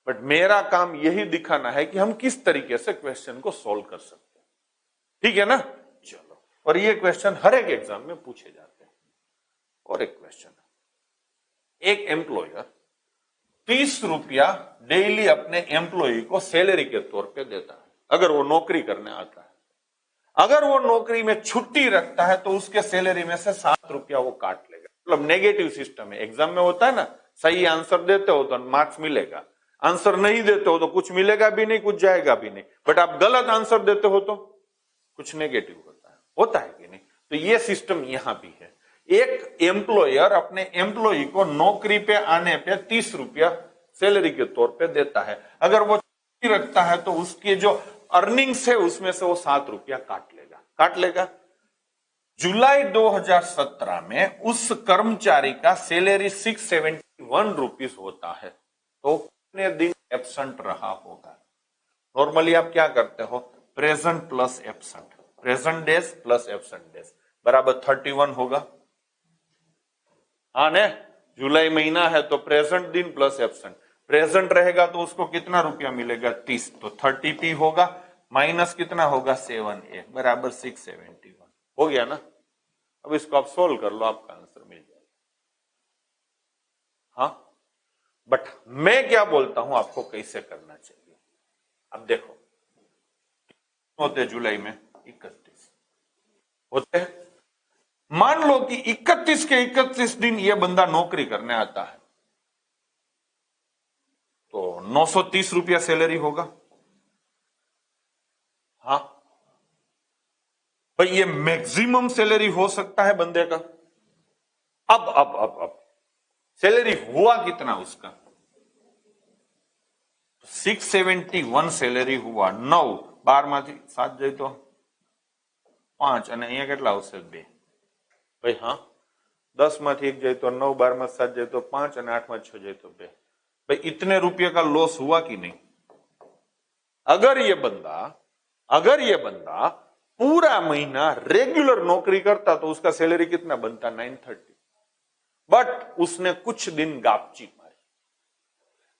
बट मेरा काम यही दिखाना है कि हम किस तरीके से क्वेश्चन को सॉल्व कर सकते हैं, ठीक है ना। चलो, और ये क्वेश्चन हर एक एग्जाम में पूछे जाते हैं। और एक क्वेश्चन, एक एम्प्लॉयर 30 रुपया डेली अपने एम्प्लॉय को सैलरी के तौर पे देता है, अगर वो नौकरी करने आता है। अगर वो नौकरी में छुट्टी रखता है तो उसके सैलरी में से 7 रुपया वो काट लेगा। मतलब नेगेटिव सिस्टम है, एग्जाम में होता है ना, सही आंसर देते हो तो मार्क्स मिलेगा, आंसर नहीं देते हो तो कुछ मिलेगा भी नहीं, कुछ जाएगा भी नहीं, बट आप गलत आंसर देते हो तो कुछ नेगेटिव होता है कि नहीं। तो ये सिस्टम यहां भी है। एक एम्प्लॉयर अपने एम्प्लॉय को नौकरी पे आने पे 30 रुपया सैलरी के तौर पे देता है। अगर वो छुट्टी रखता है तो उसके जो अर्निंग्स है उसमें से वो 7 रुपया काट लेगा। जुलाई 2017 में उस कर्मचारी का सैलरी 671 रुपीज होता है, तो कितने दिन एब्सेंट रहा होगा? नॉर्मली आप क्या करते हो, present plus absent, present days plus absent days बराबर 31 होगा, हाँ ने। जुलाई महीना है तो प्रेजेंट दिन प्लस एब्सेंट, प्रेजेंट रहेगा तो उसको कितना रुपया मिलेगा? 30, तो 30p होगा, माइनस कितना होगा? 7a बराबर 671 हो गया ना। अब इसको आप सोल्व कर लो, आपका आंसर मिल जाएगा। हाँ, बट मैं क्या बोलता हूं आपको कैसे करना चाहिए। अब देखो, होते जुलाई में 31 होते हैं, मान लो कि 31 के 31 दिन ये बंदा नौकरी करने आता है, तो 930 रुपया सैलरी होगा। हाँ भाई, ये मैक्सिमम सैलरी हो सकता है बंदे का। अब सैलरी हुआ कितना उसका? 671 सैलरी हुआ, 9 12 માંથી 7 જાય તો 5 અને અહીંયા કેટલા આવશે? 2 ભાઈ हाँ, 10 માંથી 1 જાય तो 9, 12 માં 7 જાય तो 5 અને 8 માં 6 જાય तो 2। भाई इतने रुपये का लॉस हुआ कि नहीं? अगर ये बंदा पूरा महीना रेगुलर नौकरी करता तो उसका सैलरी कितना बनता? 930। बट उसने कुछ दिन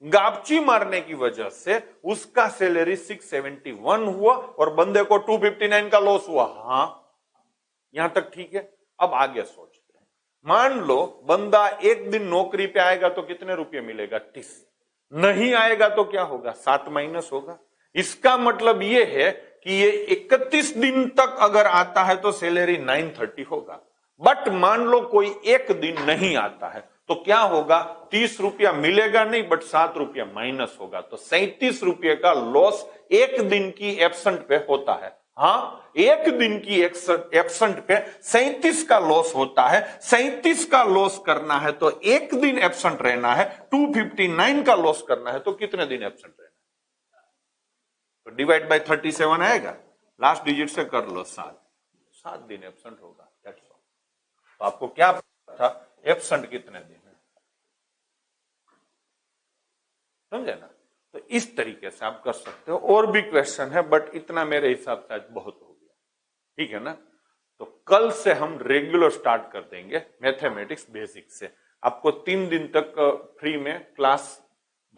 गापची मारने की वजह से उसका सैलरी 671 हुआ और बंदे को 259 का लॉस हुआ। हाँ, यहां तक ठीक है। अब आगे सोचते हैं, मान लो बंदा एक दिन नौकरी पे आएगा तो कितने रुपये मिलेगा? 30। नहीं आएगा तो क्या होगा? 7 माइनस होगा। इसका मतलब यह है कि ये 31 दिन तक अगर आता है तो सैलरी 930 होगा। बट मान लो कोई एक दिन नहीं आता है तो क्या होगा, 30 रुपया मिलेगा नहीं बट 7 रुपया माइनस होगा, तो 37 रुपये का लॉस एक दिन की एब्सेंट पे होता है। हाँ, एक दिन की एब्सेंट पे 37 का लॉस होता है। 37 का लॉस करना है तो एक दिन एब्सेंट रहना है। 259 का लॉस करना है तो कितने दिन एब्सेंट रहना है? तो डिवाइड बाय 37 आएगा, लास्ट डिजिट से कर लो 7 दिन एब्सेंट होगा। That's all. तो आपको क्या पता था एब्सेंट कितने दिन है, समझे ना? तो इस तरीके से आप कर सकते हो। और भी क्वेश्चन है बट इतना मेरे हिसाब से आज बहुत हो गया, ठीक है ना? तो कल से हम रेगुलर स्टार्ट कर देंगे मैथमेटिक्स बेसिक से। आपको 3 दिन तक फ्री में क्लास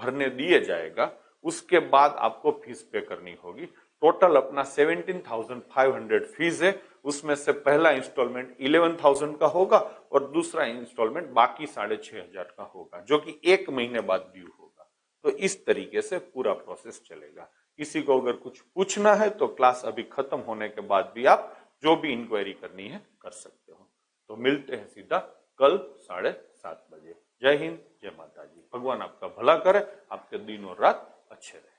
भरने दिए जाएगा, उसके बाद आपको फीस पे करनी होगी। टोटल अपना 17,500 फीस है, उसमें से पहला इंस्टॉलमेंट 11,000 का होगा और दूसरा इंस्टॉलमेंट बाकी 6,500 का होगा, जो कि 1 महीने बाद ड्यू होगा। तो इस तरीके से पूरा प्रोसेस चलेगा। किसी को अगर कुछ पूछना है तो क्लास अभी खत्म होने के बाद भी आप जो भी इंक्वायरी करनी है कर सकते हो। तो मिलते हैं सीधा कल 7:30 बजे। जय हिंद, जय माता जी। भगवान आपका भला करे, आपके दिन और रात अच्छे रहे।